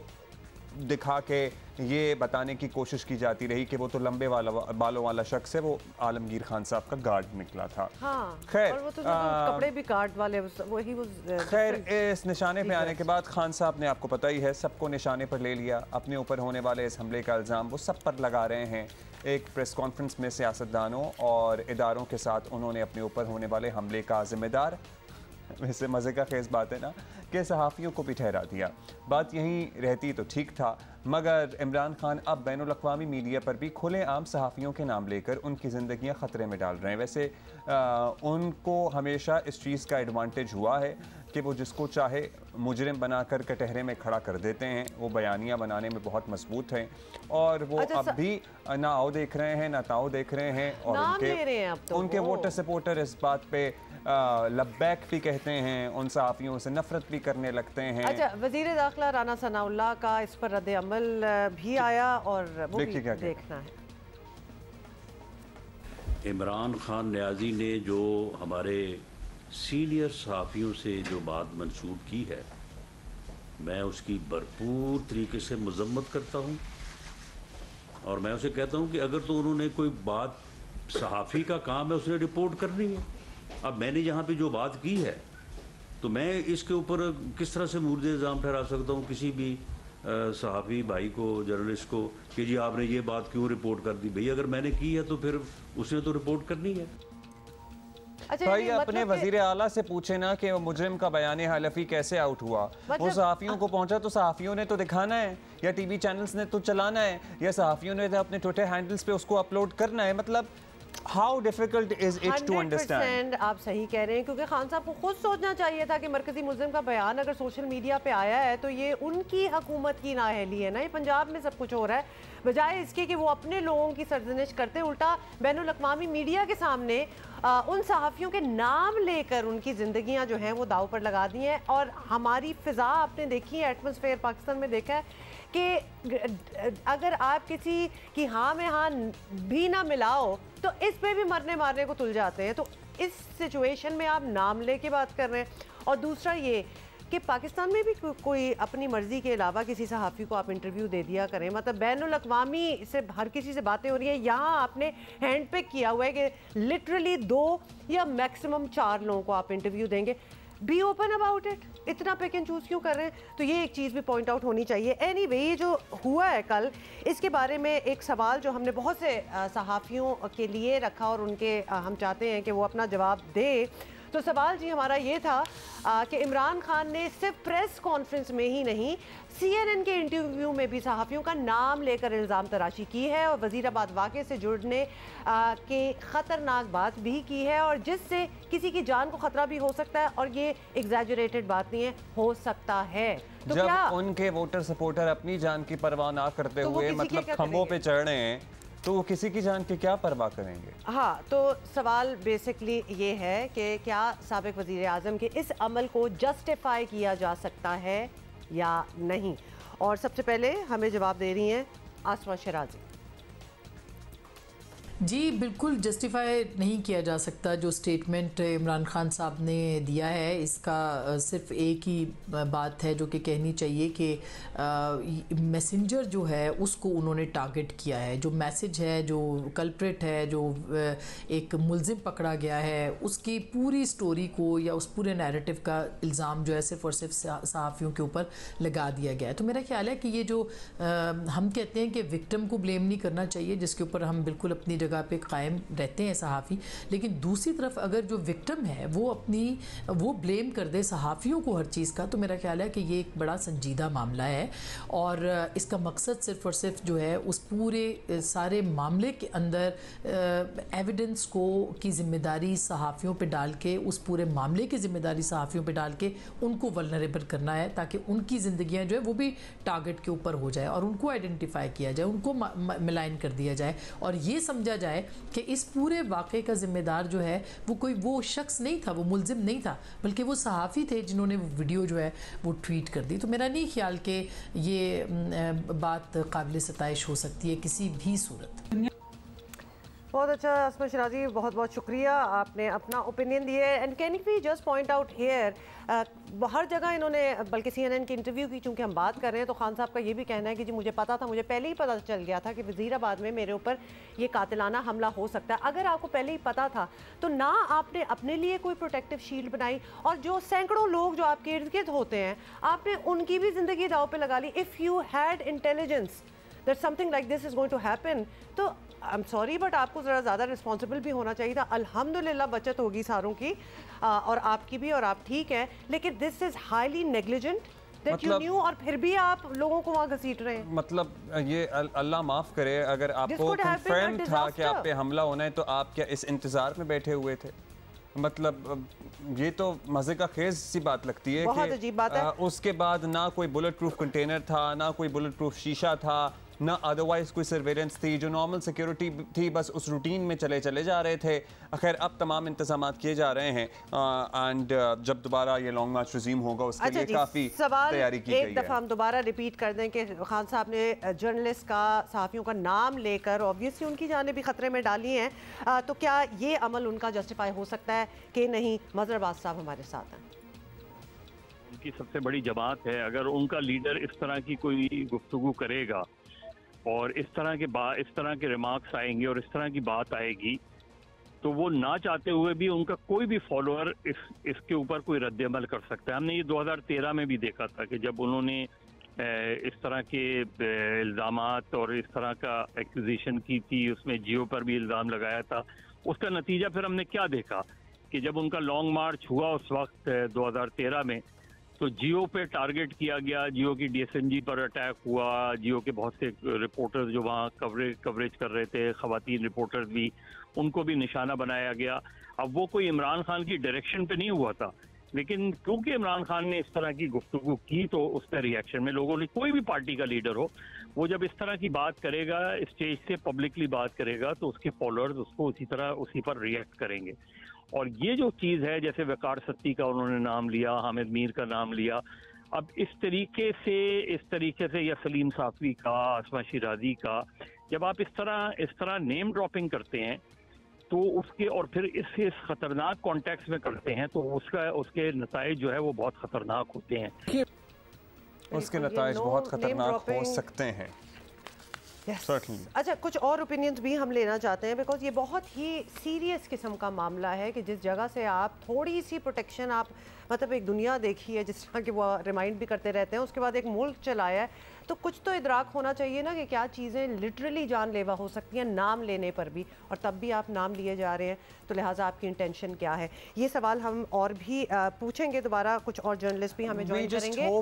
दिखा के ये बताने की कोशिश की जाती रही कि वो तो लंबे बालों वाला शख्स है, वो आलमगीर खान साहब का गार्ड निकला था। हाँ, खैर और वो तो कपड़े भी गार्ड वाले वही वो। खैर इस निशाने पे आने के बाद खान साहब ने, आपको पता ही है, सबको निशाने पर ले लिया। अपने ऊपर होने वाले इस हमले का इल्ज़ाम वो सब पर लगा रहे हैं। एक प्रेस कॉन्फ्रेंस में सियासतदानों और इदारों के साथ उन्होंने अपने ऊपर होने वाले हमले का जिम्मेदार, वैसे मज़े का खेस बात है ना कि सहाफ़ियों को भी ठहरा दिया। बात यहीं रहती तो ठीक था, मगर इमरान खान अब बैनुल अक़वामी मीडिया पर भी खुलेआम सहाफ़ियों के नाम लेकर उनकी ज़िंदगियाँ ख़तरे में डाल रहे हैं। वैसे उनको हमेशा इस चीज़ का एडवांटेज हुआ है कि वो जिसको चाहे मुजरिम बनाकर कटहरे में खड़ा कर देते हैं। वो बयानियाँ बनाने में बहुत मजबूत हैं और वो अब भी ना आओ देख रहे हैं ना ताओ देख रहे हैं, और उनके वोटर सपोर्टर इस बात पे लब्बैक भी कहते हैं, उन सहाफ़ियों से नफरत भी करने लगते हैं। अच्छा, वज़ीर दाखिला राना सनाउल्लाह का इस पर रद्द अमल भी आया और वो भी देखना है। इमरान खान न्याजी ने जो हमारे सीनियर सहाफ़ियों से जो बात मंसूब की है, मैं उसकी भरपूर तरीके से मजम्मत करता हूँ और मैं उसे कहता हूँ कि अगर तो उन्होंने कोई बात, सहाफ़ी का काम है उसने रिपोर्ट करनी है। अब मैंने यहाँ पे जो बात की है तो मैं इसके ऊपर किस तरह से मुर्दे इल्ज़ाम ठहरा सकता हूँ किसी भी सहाफ़ी भाई को, जर्नलिस्ट को, कि जी आपने ये बात क्यों रिपोर्ट कर दी। भाई अगर मैंने की है तो फिर उसने तो रिपोर्ट करनी है। अच्छा, भाई अपने वजीर आला से पूछे ना कि वो मुजरिम का बयान हलफी कैसे आउट हुआ। वो सहाफ़ियों को पहुंचा तो सहाफ़ियों ने तो दिखाना है, या टीवी चैनल्स ने तो चलाना है, या सहाफ़ियों ने तो अपने ट्विटर हैंडल्स पे उसको अपलोड करना है। मतलब how difficult is it to understand. आप सही कह रहे हैं, क्योंकि खान साहब को खुद सोचना चाहिए था कि मरकजी मुजरिम का बयान अगर सोशल मीडिया पे आया है तो ये उनकी हुकूमत की नाअहली है ना। ये पंजाब में सब कुछ हो रहा है, बजाय इसके कि वो अपने लोगों की सरजनिश करते उल्टा बैनुल अक़वामी मीडिया के सामने उन सहाफ़ियों के नाम लेकर उनकी ज़िंदगियां जो हैं वो दाव पर लगा दी हैं। और हमारी फ़िज़ा आपने देखी है, एटमॉस्फेयर पाकिस्तान में देखा है कि अगर आप किसी की हाँ में हाँ भी ना मिलाओ तो इस पे भी मरने मारने को तुल जाते हैं। तो इस सिचुएशन में आप नाम लेके बात कर रहे हैं। और दूसरा ये कि पाकिस्तान में भी कोई अपनी मर्जी के अलावा किसी सहाफ़ी को आप इंटरव्यू दे दिया करें। मतलब बैनुल अक़वामी से हर किसी से बातें हो रही है, यहाँ आपने हैंड पिक किया हुआ है कि लिटरली 2 या मैक्सिमम 4 लोगों को आप इंटरव्यू देंगे। बी ओपन अबाउट इट, इतना पिक एंड चूज़ क्यों कर रहे हैं? तो ये एक चीज़ भी पॉइंट आउट होनी चाहिए। एनीवे, ये जो हुआ है कल, इसके बारे में एक सवाल जो हमने बहुत से सहाफ़ियों के लिए रखा और उनके हम चाहते हैं कि वो अपना जवाब दे। तो सवाल जी हमारा ये था कि इमरान खान ने सिर्फ प्रेस कॉन्फ्रेंस में ही नहीं, CNN के इंटरव्यू में भी सहाफ़ियों का नाम लेकर इल्ज़ाम तराशी की है और वज़ीराबाद वाक़े से जुड़ने के ख़तरनाक बात भी की है, और जिससे किसी की जान को ख़तरा भी हो सकता है। और ये एग्जैजरेटेड बात नहीं है, हो सकता है। तो जब क्या उनके वोटर सपोर्टर अपनी जान की परवाह ना करते हुए मतलब खंभों पे चढ़ रहे हैं तो वो किसी की जान की क्या परवाह करेंगे? हाँ, तो सवाल बेसिकली ये है कि क्या साबिक वज़ीर आज़म के इस अमल को जस्टिफाई किया जा सकता है या नहीं। और सबसे पहले हमें जवाब दे रही हैं आसमा शराजी। जी बिल्कुल जस्टिफाई नहीं किया जा सकता जो स्टेटमेंट इमरान खान साहब ने दिया है। इसका सिर्फ एक ही बात है जो कि कहनी चाहिए कि मैसेंजर जो है उसको उन्होंने टारगेट किया है। जो मैसेज है, जो कल्प्रेट है, जो एक मुलजिम पकड़ा गया है, उसकी पूरी स्टोरी को या उस पूरे नैरेटिव का इल्ज़ाम जो है सिर्फ और सिर्फ सहाफ़ियों के ऊपर लगा दिया गया है। तो मेरा ख्याल है कि ये जो हम कहते हैं कि विक्टिम को ब्लेम नहीं करना चाहिए, जिसके ऊपर हम बिल्कुल अपनी जगह पे कायम रहते हैं सहाफ़ी, लेकिन दूसरी तरफ अगर जो विक्टिम है वो ब्लेम कर दे सहाफ़ियों को हर चीज़ का, तो मेरा ख्याल है कि ये एक बड़ा संजीदा मामला है। और इसका मकसद सिर्फ और सिर्फ जो है उस पूरे सारे मामले के अंदर एविडेंस को की ज़िम्मेदारी सहाफ़ियों पे डाल के, उस पूरे मामले की ज़िम्मेदारी सहाफ़ियों पे डाल के उनको वल्नरेबल करना है, ताकि उनकी ज़िंदगियाँ जो है वो भी टारगेट के ऊपर हो जाए और उनको आइडेंटिफाई किया जाए, उनको मिलाइन कर दिया जाए और ये समझा जाए कि इस पूरे वाक़े का ज़िम्मेदार जो है वो कोई वो शख्स नहीं था, वो मुलजिम नहीं था, बल्कि वो सहाफ़ी थे जिन्होंने वो वीडियो जो है वो ट्वीट कर दी। तो मेरा नहीं ख्याल कि ये बात काबिल सताइश हो सकती है किसी भी सूरत। बहुत अच्छा आसमा शराजी, बहुत बहुत शुक्रिया, आपने अपना ओपिनियन दिए। And can we just point out here, हर जगह इन्होंने, बल्कि CNN की इंटरव्यू की चूँकि हम बात कर रहे हैं, तो खान साहब का ये भी कहना है कि जी मुझे पता था, मुझे पहले ही पता चल गया था कि वज़ीराबाद में मेरे ऊपर ये कातिलाना हमला हो सकता है। अगर आपको पहले ही पता था तो ना आपने अपने लिए कोई प्रोटेक्टिव शील्ड बनाई, और जो सैकड़ों लोग जो आपके इर्द गिर्द होते हैं आपने उनकी भी ज़िंदगी दाव पे लगा ली। If you had intelligence that something like this is going to happen. तो I'm sorry but आपको ज़रा ज़्यादा रिस्पॉन्सिबल भी होना चाहिए था. अल्हम्दुलिल्लाह बचत होगी सारों की और आपकी भी, और आप ठीक हैं, लेकिन this is highly negligent that you knew और फिर भी आप लोगों को वहाँ घसीट रहे हैं. मतलब ये अल्लाह माफ़ करे, अगर आपको कंफर्म था कि आप पे हमला होना है तो आप क्या इस इंतज़ार में बैठे हुए थे? मतलब ये तो मज़े का खेज सी बात लगती है. बहुत अजीब बात है. उसके बाद ना कोई बुलेट प्रूफ कंटेनर था, ना कोई बुलेट प्रूफ शीशा था, ना अदरवाइज कोई सर्वेलेंस थी. जो नॉर्मल सिक्योरिटी थी बस उस रूटीन में चले जा रहे थे. खैर अब तमाम इंतजाम किए जा रहे हैं एंड जब दोबारा ये लॉन्ग मार्च रिज्यूम होगा उसके लिए काफ़ी तैयारी की गई है. एक दफ़ा हम दोबारा रिपीट कर दें कि खान साहब ने जर्नलिस्ट का, सहाफ़ियों का नाम लेकर ऑब्वियसली उनकी जानें भी ख़तरे में डाली हैं. तो क्या ये अमल उनका जस्टिफाई हो सकता है कि नहीं? मज़हर अब्बास साहब हमारे साथ हैं. उनकी सबसे बड़ी जमात है. अगर उनका लीडर इस तरह की कोई गुफ्तगू करेगा और इस तरह के रिमार्क्स आएंगे और इस तरह की बात आएगी, तो वो ना चाहते हुए भी उनका कोई भी फॉलोअर इसके ऊपर कोई रद्द-ए-अमल कर सकता है. हमने ये 2013 में भी देखा था कि जब उन्होंने इस तरह के इल्ज़ामात और इस तरह का एक्यूजेशन की थी, उसमें जियो पर भी इल्ज़ाम लगाया था. उसका नतीजा फिर हमने क्या देखा कि जब उनका लॉन्ग मार्च हुआ उस वक्त 2013 में, तो जियो पे टारगेट किया गया, जियो की DSNG पर अटैक हुआ, जियो के बहुत से रिपोर्टर्स जो वहाँ कवरेज कर रहे थे, ख़वातीन रिपोर्टर्स भी, उनको भी निशाना बनाया गया. अब वो कोई इमरान खान की डायरेक्शन पे नहीं हुआ था, लेकिन क्योंकि इमरान खान ने इस तरह की गुफ्तगू की तो उसके रिएक्शन में लोगों ने, कोई भी पार्टी का लीडर हो, वो जब इस तरह की बात करेगा, स्टेज से पब्लिकली बात करेगा, तो उसके फॉलोअर्स उसको उसी पर रिएक्ट करेंगे. और ये जो चीज़ है, जैसे वकार सत्ती का उन्होंने नाम लिया, हामिद मीर का नाम लिया, अब इस तरीके से या सलीम साफ़वी का, आसमा शिराजी का, जब आप इस तरह नेम ड्रॉपिंग करते हैं तो उसके, और फिर इस खतरनाक कॉन्टेक्स्ट में करते हैं, तो उसके नताइज जो है वो बहुत खतरनाक होते हैं. उसके नताइज बहुत खतरनाक हो सकते हैं. अच्छा, कुछ और ओपिनियंस भी हम लेना चाहते हैं, बिकॉज ये बहुत ही सीरियस किस्म का मामला है कि जिस जगह से आप थोड़ी सी प्रोटेक्शन, आप मतलब एक दुनिया देखी है जिस तरह की वो रिमाइंड भी करते रहते हैं, उसके बाद एक मुल्क चलाया है, तो कुछ तो इदराक होना चाहिए ना कि क्या चीज़ें लिटरली जानलेवा हो सकती हैं नाम लेने पर भी, और तब भी आप नाम लिए जा रहे हैं. तो लिहाजा आपकी इंटेंशन क्या है? ये सवाल हम और भी पूछेंगे दोबारा. कुछ और जर्नलिस्ट भी हमें ज्वाइन करेंगे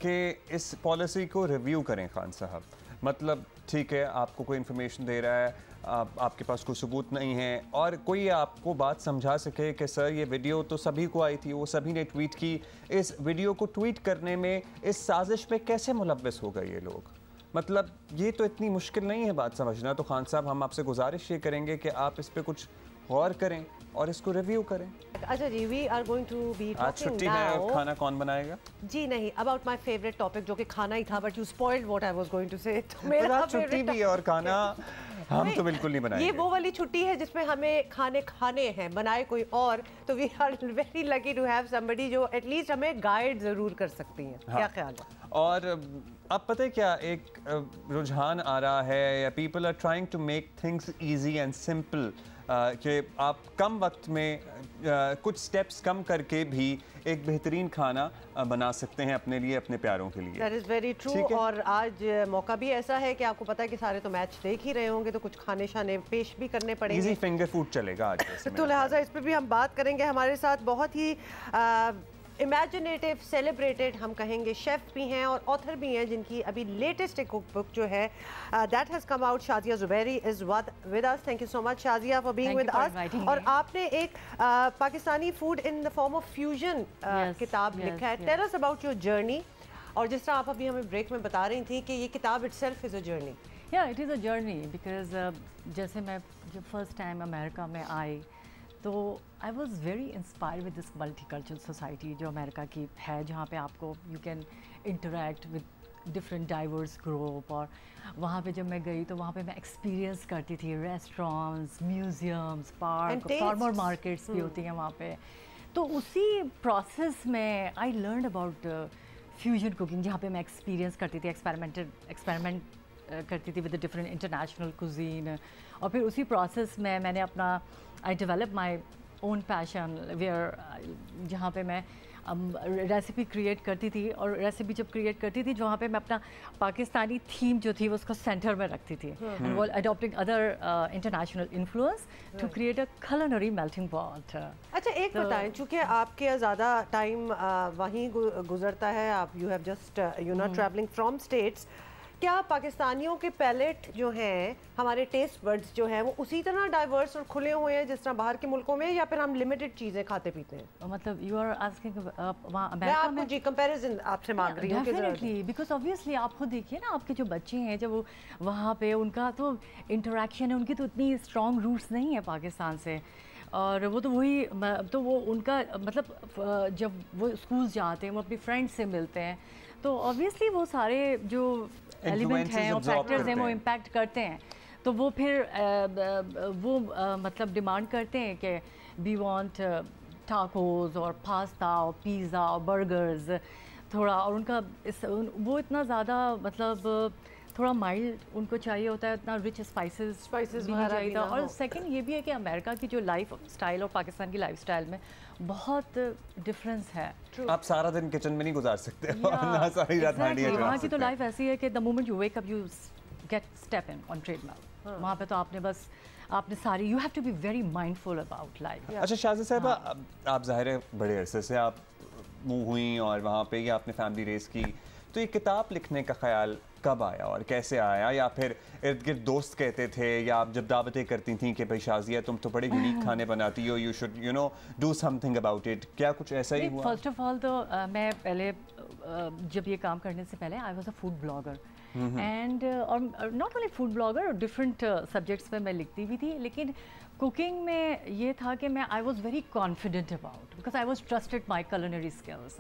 कि इस पॉलिसी को रिव्यू करें खान साहब. मतलब ठीक है, आपको कोई इन्फॉर्मेशन दे रहा है, आपके पास कोई सबूत नहीं है, और कोई आपको बात समझा सके कि सर ये वीडियो तो सभी को आई थी, वो सभी ने ट्वीट की, इस वीडियो को ट्वीट करने में, इस साजिश में कैसे मुलव्वस हो गए ये लोग? मतलब ये तो इतनी मुश्किल नहीं है बात समझना. तो खान साहब, हम आपसे गुजारिश ये करेंगे कि आप इस पर कुछ गौर करें और इसको रिव्यू करें. अच्छा जी, we are going to be आज छुट्टी है और खाना कौन बनाएगा? जी नहीं, अबाउट माय फेवरेट टॉपिक जो कि खाना ही था, but you spoiled what I was going to say. तो मेरा छुट्टी भी है और खाना हम तो बिल्कुल नहीं बनाएंगे. ये वो वाली छुट्टी है जिसमें हमें खाने हैं, बनाए कोई और. तो we are very lucky to have somebody जो एटलीस्ट हमें गाइड जरूर कर सकती हैं. क्या ख्याल है? और अब पता है क्या, एक रुझान आ रहा है, या people are trying to make things easy and simple, कि आप कम वक्त में कुछ स्टेप्स कम करके भी एक बेहतरीन खाना बना सकते हैं अपने लिए, अपने प्यारों के लिए. That is very true. और आज मौका भी ऐसा है कि आपको पता है कि सारे तो मैच देख ही रहे होंगे, तो कुछ खाने शाने पेश भी करने पड़ेंगे. इजी फिंगर फूड चलेगा आज. तो लिहाजा इस पर भी हम बात करेंगे. हमारे साथ बहुत ही इमेजिनेटिव, सेलिब्रेटेड हम कहेंगे शेफ भी हैं और ऑथर भी हैं, जिनकी अभी लेटेस्ट एक कुक बुक जो है that has come out. Shazia Zubairi is with us. Thank you so much Shazia for being with us. और आपने एक Pakistani food in the form of fusion किताब लिखा है. Tell us about your journey. और जिस तरह आप अभी हमें ब्रेक में बता रही थी कि ये किताब इटसेल्फ इज़ अ जर्नी. या it is a journey, because जैसे मैं जब फर्स्ट टाइम अमेरिका में आई तो I was very inspired with this multicultural society जो अमेरिका की है, जहाँ पे आपको you can interact with different diverse group. और वहाँ पे जब मैं गई तो वहाँ पे मैं एक्सपीरियंस करती थी restaurants, museums, park, farmer markets भी होती हैं वहाँ पे. तो उसी प्रोसेस में I learn about fusion cooking, जहाँ पे मैं एक्सपीरियंस करती थी, एक्सपेरिमेंट करती थी विद डिफरेंट इंटरनेशनल कुजीन. और फिर उसी प्रोसेस में मैंने अपना I develop my own passion where, जहाँ पे मैं रेसिपी क्रिएट करती थी, और रेसिपी जब क्रिएट करती थी वहाँ पे मैं अपना पाकिस्तानी थीम जो थी वो उसको सेंटर में रखती थी, एंड वो adopting other international influence to create a culinary melting pot. अच्छा एक बताएं, चूँकि आपके ज़्यादा टाइम वहीं गुजरता है, आप you have just you know travelling from states, क्या पाकिस्तानियों के पैलेट जो हैं, हमारे टेस्ट बर्ड्स जो हैं, वो उसी तरह डाइवर्स और खुले हुए हैं जिस तरह बाहर के मुल्कों में, या फिर हम लिमिटेड चीज़ें खाते पीते हैं? मतलब यू आर आस्किंग वहाँ अमेरिका में? जी कंपैरिजन आपसे मांग रही हूँ। डेफिनेटली, बिकॉज ऑब्वियसली आप खुद देखिए ना, आपके जो बच्चे हैं जब वो वहाँ पे, उनका तो इंटरेक्शन है, उनकी तो इतनी स्ट्रॉन्ग रूट्स नहीं है पाकिस्तान से, और वो तो वही, तो वो उनका मतलब जब वो स्कूल जाते हैं, वो अपनी फ्रेंड्स से मिलते हैं, तो ऑब्वियसली वो सारे जो एलिमेंट हैं और फैक्टर्स हैं वो इम्पैक्ट करते हैं, तो वो फिर वो मतलब डिमांड करते हैं कि वी वांट टाकोस और पास्ता और पिज़्ज़ा और बर्गर्स थोड़ा, और उनका वो इतना ज़्यादा मतलब थोड़ा माइल्ड उनको चाहिए होता है, इतना रिच स्पाइसेस भी नहीं चाहिए था। और सेकंड ये भी है कि अमेरिका की जो लाइफ स्टाइल और पाकिस्तान की लाइफ स्टाइल में बहुत डिफरेंस है। आप सारा दिन किचन में नहीं गुजार सकते ना सारी रात हांडी है। वहाँ की तो लाइफ ऐसी है कि the moment you wake up you get step in on treadmill. वहाँ पे तो आपने सारी, you have to be very mindful about life. अच्छा शाज़ा साहिबा, आप ज़ाहिर है बड़े अरसे से आप मूव हुई और वहाँ पे या आपने फैमिली रेस की, तो ये किताब लिखने का ख्याल कब आया और कैसे आया? या फिर इर्द गिर्द दोस्त कहते थे, या आप जब दावतें करती थी कि भाई शाज़िया तुम तो बड़े यूनिक खाने बनाती हो, you should you know do something about it, क्या कुछ ऐसा ही हुआ? फर्स्ट ऑफ ऑल तो मैं पहले जब ये काम करने से पहले I was a food blogger, and और not only food blogger, different subjects पे मैं लिखती भी थी, लेकिन कुकिंग में ये था कि मैं I was very confident about, because I was trusted my culinary skills.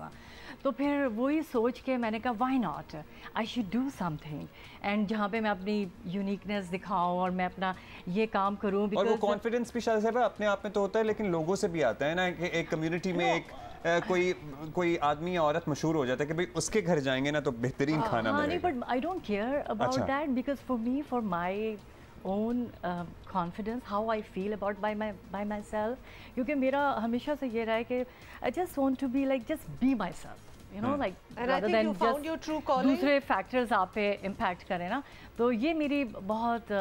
तो फिर वही सोच के मैंने कहा why not, I should do something, and जहाँ पे मैं अपनी यूनिकनेस दिखाऊँ और मैं अपना ये काम करूँ। और वो कॉन्फिडेंस भी शायद अपने आप में तो होता है, लेकिन लोगों से भी आता है ना कि एक कम्युनिटी में एक कोई आदमी या औरत मशहूर हो जाता है कि भाई उसके घर जाएंगे ना तो बेहतरीन खाना मिलेगा। But I don't care about that, because for me, for my own confidence, how I feel about by myself, क्योंकि मेरा हमेशा से ये रहा है कि I just want to be like just be myself, you know, like rather than just दूसरे factors आप पे impact करें ना, तो ये मेरी बहुत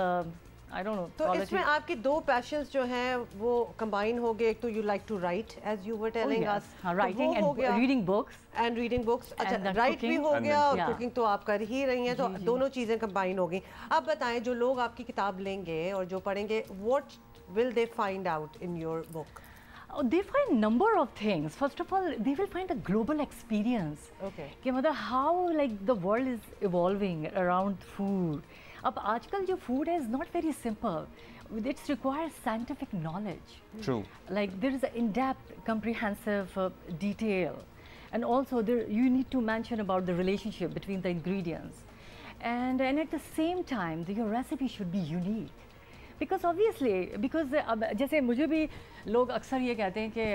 I don't know, तो इसमें आपकी दो पैशंस जो हैं वो कंबाइन हो गए। एक तो you like to write as you were telling us, writing and reading books. अच्छा राइट भी हो गया और कुकिंग तो आप कर ही रही हैं, तो दोनों चीज़ें कंबाइन हो गई। अब बताएं, जो लोग आपकी किताब लेंगे और जो पढ़ेंगे, what will they find out in your book? They find number of things. First of all, they will find a global experience. Okay. कि मतलब how like the world is evolving around food. अब आजकल जो food है is not very simple. It requires scientific knowledge. True. Like there is an in-depth, comprehensive detail, and also there you need to mention about the relationship between the ingredients, and at the same time your recipe should be unique. Because obviously, because अब जैसे मुझे भी लोग अक्सर ये कहते हैं कि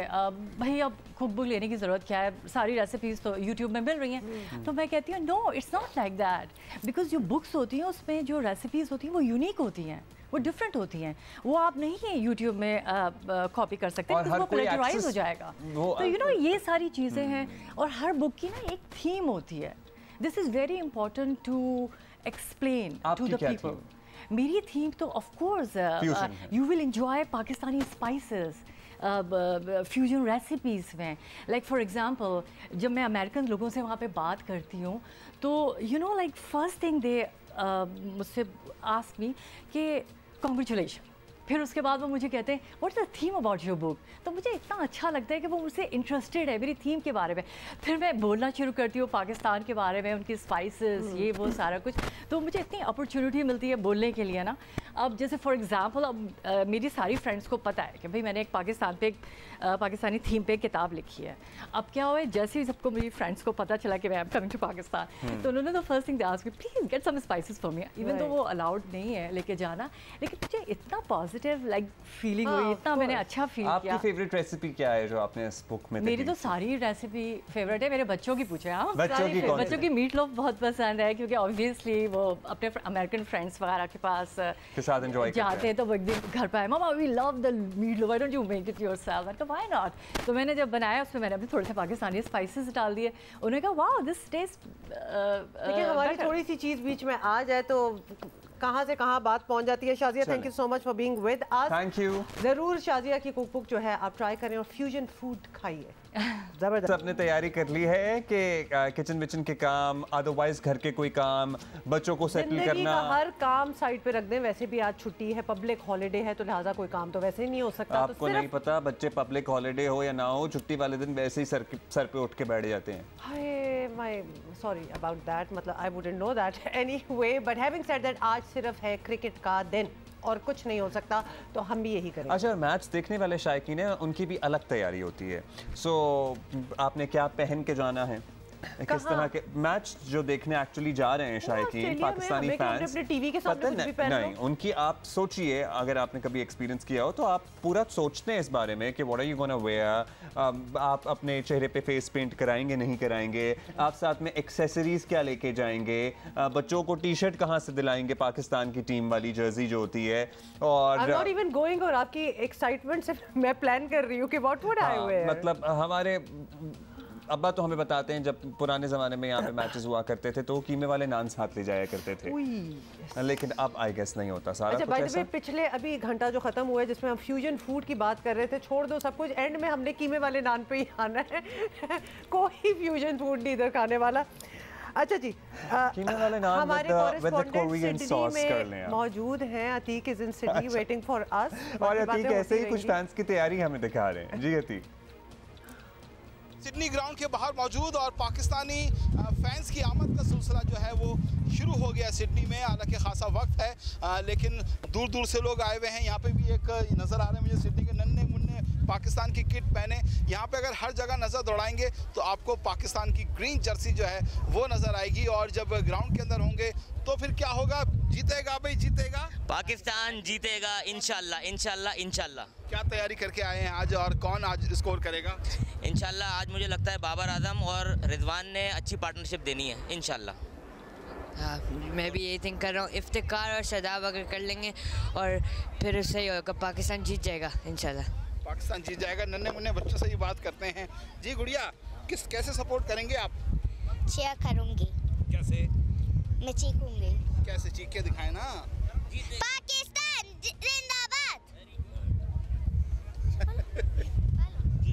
भाई अब कुक बुक लेने की ज़रूरत क्या है, सारी रेसिपीज़ तो यूट्यूब में मिल रही हैं। तो मैं कहती हूँ no, it's not like that, because जो बुक्स होती हैं उसमें जो रेसिपीज़ होती हैं वो यूनिक होती हैं, वो डिफरेंट होती हैं, वो आप नहीं यूट्यूब में कॉपी कर सकते, वो प्लेजराइज हो जाएगा। तो यू नो ये सारी चीज़ें हैं, और हर बुक की ना एक थीम होती है। This is very important to explain to the people. मेरी थीम तो of course you will enjoy Pakistani spices, fusion recipes में। लाइक फॉर एग्जांपल, जब मैं अमेरिकन लोगों से वहाँ पे बात करती हूँ तो you know like first thing दे मुझसे आस्क मी कि कांग्रेचुलेशन, फिर उसके बाद वो मुझे कहते हैं what's the theme about your book. तो मुझे इतना अच्छा लगता है कि वो मुझसे इंटरेस्टेड है मेरी थीम के बारे में। फिर मैं बोलना शुरू करती हूँ पाकिस्तान के बारे में, उनकी स्पाइसेस, ये वो सारा कुछ, तो मुझे इतनी अपॉर्चुनिटी मिलती है बोलने के लिए ना। अब जैसे फॉर एग्जांपल, अब मेरी सारी फ्रेंड्स को पता है कि भाई मैंने एक पाकिस्तानी थीम पे एक किताब लिखी है। अब क्या हुआ, जैसे ही सबको मेरी फ्रेंड्स को पता चला कि मैं I am coming to Pakistan, तो उन्होंने तो first thing they asked me please get some spices for me, even though वो अलाउड नहीं है लेके जाना, लेकिन मुझे इतना पॉजिटिव लाइक फीलिंग हुई, इतना मैंने अच्छा फील किया। आपकी फेवरेट रेसिपी क्या है जो आपने इस बुक में? मेरी तो सारी रेसिपी फेवरेट है। मेरे बच्चों की पूछे, हाँ बच्चों की मीट लोफ बहुत पसंद है, क्योंकि ऑब्वियसली वो अपने अमेरिकन फ्रेंड्स वगैरह के पास प्रसाद एंजॉय जाते हैं तो एक दिन घर पे आए, मामा we love the meat, why don't you make it yourself? मैंने कहा व्हाई नॉट। तो मैंने जब बनाया उसमें मैंने अपने थोड़े से पाकिस्तानी स्पाइसेस डाल दिए, उन्होंने कहा वाओ दिस टेस्ट। देखिए हमारी थोड़ी सी चीज़ बीच में आ जाए तो कहाँ से कहाँ बात पहुँच जाती है। Shazia, thank you so much for being with us. Thank you. ज़रूर शाजिया की कुक बुक जो है आप ट्राई करें और फ्यूजन फूड खाइए। जबरदस्त। सबने तैयारी कर ली है कि किचन विचन के काम, अदरवाइज घर के कोई काम, बच्चों को सेटल करना, का हर काम साइड पे रख दें। वैसे भी आज छुट्टी है, पब्लिक हॉलिडे है, तो लिहाजा कोई काम तो वैसे ही नहीं हो सकता। आपको नहीं पता, बच्चे पब्लिक हॉलिडे हो या ना हो, छुट्टी वाले दिन वैसे ही सर पे उठ के बैठ जाते हैं। Hi my sorry about that, मतलब I wouldn't know that anyway, but having said that आज सिर्फ है क्रिकेट का दिन और कुछ नहीं हो सकता, तो हम भी यही करेंगे। अच्छा, मैच देखने वाले शायकीन हैं, उनकी भी अलग तैयारी होती है। सो आपने क्या पहन के जाना है, किस तरह के मैच जो देखने एक्चुअली जा रहे हैं शायकीन, पाकिस्तानी फैंस, टीवी के सामने कुछ भी पहन लो। नहीं, उनकी आप सोचिए, अगर आपने कभी एक्सपीरियंस किया हो तो आप पूरा सोचते हैं इस बारे में कि what are you gonna wear, आप अपने चेहरे पे फेस पेंट कराएंगे नहीं कराएंगे, आप साथ में एक्सेसरीज क्या लेके जाएंगे, बच्चों को टी शर्ट कहाँ से दिलाएंगे, पाकिस्तान की टीम वाली जर्सी जो होती है, और नॉट इवन गोइंग, और आपकी एक्साइटमेंट से मैं प्लान कर रही हूँ कि व्हाट वुड आई वेयर। मतलब हमारे अब्बा तो हमें बताते हैं जब पुराने ज़माने में यहाँ पे मैचेस हुआ करते थे तो कीमे वाले नान साथ ले जाया करते थे, लेकिन अब आई गेस नहीं होता सारा। अच्छा, बाय द वे पिछले अभी घंटा जो खत्म हुआ है जिसमें हम फ्यूजन फूड की बात कर रहे थे, छोड़ दो सब कुछ, एंड में हमने कीमे वाले नान पे ही आना है। कोई फ्यूजन फूड नहीं इधर खाने वाला। अच्छा जी, हमारे कॉरेस्पॉन्डेंट सिडनी में मौजूद हैं, Atiq is in Sydney waiting for us, और अतीक ऐसे ही कुछ फैंस की तैयारी हमें दिखा रहे हैं। जी अतीक, सिडनी ग्राउंड के बाहर मौजूद और पाकिस्तानी फैंस की आमद का सिलसिला जो है वो शुरू हो गया सिडनी में। हालांकि खासा वक्त है, लेकिन दूर दूर से लोग आए हुए हैं। यहाँ पे भी एक नज़र आ रहे हैं मुझे सिडनी के नन्हे मुन्ने पाकिस्तान की किट पहने। यहाँ पे अगर हर जगह नज़र दौड़ाएंगे तो आपको पाकिस्तान की ग्रीन जर्सी जो है वो नज़र आएगी, और जब ग्राउंड के अंदर होंगे तो फिर क्या होगा? जीतेगा भाई, जीतेगा पाकिस्तान, जीतेगा इंशाल्लाह इंशाल्लाह इंशाल्लाह। क्या तैयारी करके आए हैं आज, और कौन आज स्कोर करेगा? इंशाल्लाह आज मुझे लगता है बाबर आजम और रिजवान ने अच्छी पार्टनरशिप देनी है इंशाल्लाह। हाँ, मैं भी यही थिंक कर रहा हूँ, इफ्तिकार और शादाब अगर कर लेंगे और फिर सही होगा, पाकिस्तान जीत जाएगा इंशाल्लाह। पाकिस्तान जीत जाएगा। नन्हे मुन्ने बच्चों से ही बात करते हैं। जी गुड़िया, कैसे सपोर्ट करेंगे आप? चीयर करूंगी। कैसे? मैं चीखूंगी। कैसे? चीख के दिखाए ना। पाकिस्तान जिंदाबाद।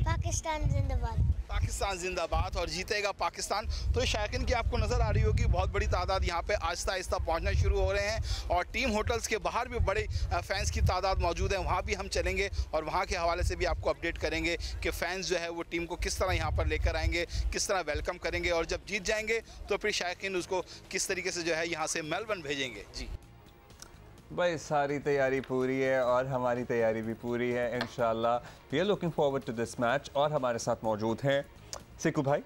पाकिस्तान जिंदाबाद। पाकिस्तान जिंदाबाद और जीतेगा पाकिस्तान। तो शायकीन की आपको नज़र आ रही होगी बहुत बड़ी तादाद यहाँ पे आहिस्ता आहिस्ता पहुँचना शुरू हो रहे हैं, और टीम होटल्स के बाहर भी बड़े फैंस की तादाद मौजूद है। वहाँ भी हम चलेंगे और वहाँ के हवाले से भी आपको अपडेट करेंगे कि फ़ैन्स जो है वो टीम को किस तरह यहाँ पर लेकर आएंगे, किस तरह वेलकम करेंगे, और जब जीत जाएंगे तो फिर शायकीन उसको किस तरीके से जो है यहाँ से मेलबर्न भेजेंगे। जी भाई, सारी तैयारी पूरी है और हमारी तैयारी भी पूरी है इंशाल्लाह। We are looking forward to this match. और हमारे साथ मौजूद हैं सिकू भाई।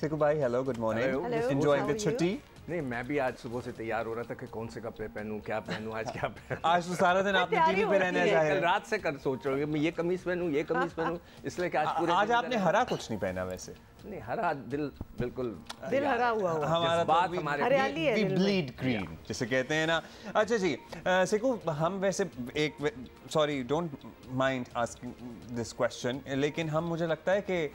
सिकू भाई, hello, good morning, enjoying the chhutti? नहीं, मैं भी आज सुबह से तैयार हो रहा था कि कौन से कपड़े पहनूं, क्या पहनूं, आज क्या पहनूं। आज तो सारा दिन आपने टीवी पे रहना है, कल रात से सोच रहा हूँ मैं ये कमीज पहनूं, ये कमीज पहनूं, इसलिए कि आज आपने हरा कुछ नहीं पहना। वैसे नहीं, हरा दिल बिल्कुल दिल हरा हुआ हमारा बात हमारे हरियाली है, ब्लीड ग्रीन जिसे कहते हैं ना। अच्छा जी सिकू, हम वैसे एक, sorry don't mind asking this question, लेकिन हम, मुझे लगता है कि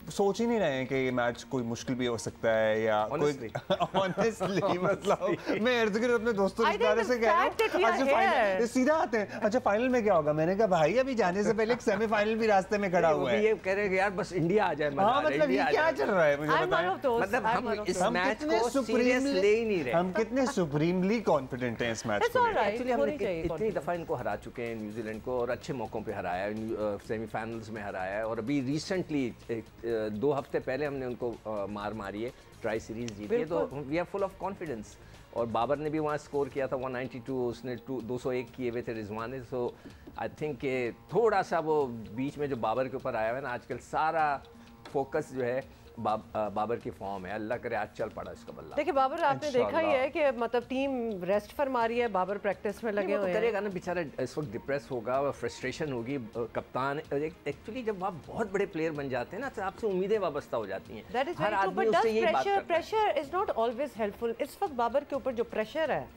सोच ही नहीं रहे हैं कि ये मैच कोई मुश्किल भी हो सकता है या कोई ऑनेस्टली मतलब मैं इर्द गिर्द अपने दोस्तों से कह रहा हूं अच्छा फाइनल सीधा आते हैं, अच्छा फाइनल में क्या होगा? मैंने कहा भाई अभी जाने से पहले एक सेमीफाइनल भी रास्ते में खड़ा हुआ है। ये कह रहे हैं यार बस इंडिया आ जाए, हाँ मतलब ये क्या चल रहा है मुझे बताएं। मतलब हम इस मैच को सीरियस ले ही नहीं रहे, हम कितने सुप्रीमली कॉन्फिडेंट हैं इस मैच को। एक्चुअली हमने इतनी दफा इनको हरा चुके हैं न्यूजीलैंड को, और अच्छे मौकों पे हराया है, सेमीफाइनल्स में हराया है, और अभी रिसेंटली 2 हफ्ते पहले हमने उनको मार मारी है, ट्राई सीरीज जीती है, तो we are full of confidence. और बाबर ने भी वहाँ स्कोर किया था 192, उसने 201 किए हुए थे रिजवान ने। सो आई थिंक कि थोड़ा सा वो बीच में जो बाबर के ऊपर आया है ना, आजकल सारा फोकस जो है बाबर की फॉर्म है, अल्लाह करे आज चल पड़ा इसका बल्ला। देखिए बाबर, आपने देखा ही है कि मतलब टीम रेस्ट फरमा रही है, बाबर प्रैक्टिस में लगे हुए हैं। करेगा ना बेचारा, इस वक्त डिप्रेस होगा और फ्रस्ट्रेशन होगी। कप्तान एक्चुअली जब आप बहुत बड़े प्लेयर बन जाते हैं ना तो आपसे उम्मीदें वाबस्ता हो जाती हैं। हर आदमी उससे यही बात करता है। Pressure is not always helpful. इस वक्त बाबर के ऊपर जो प्रेशर है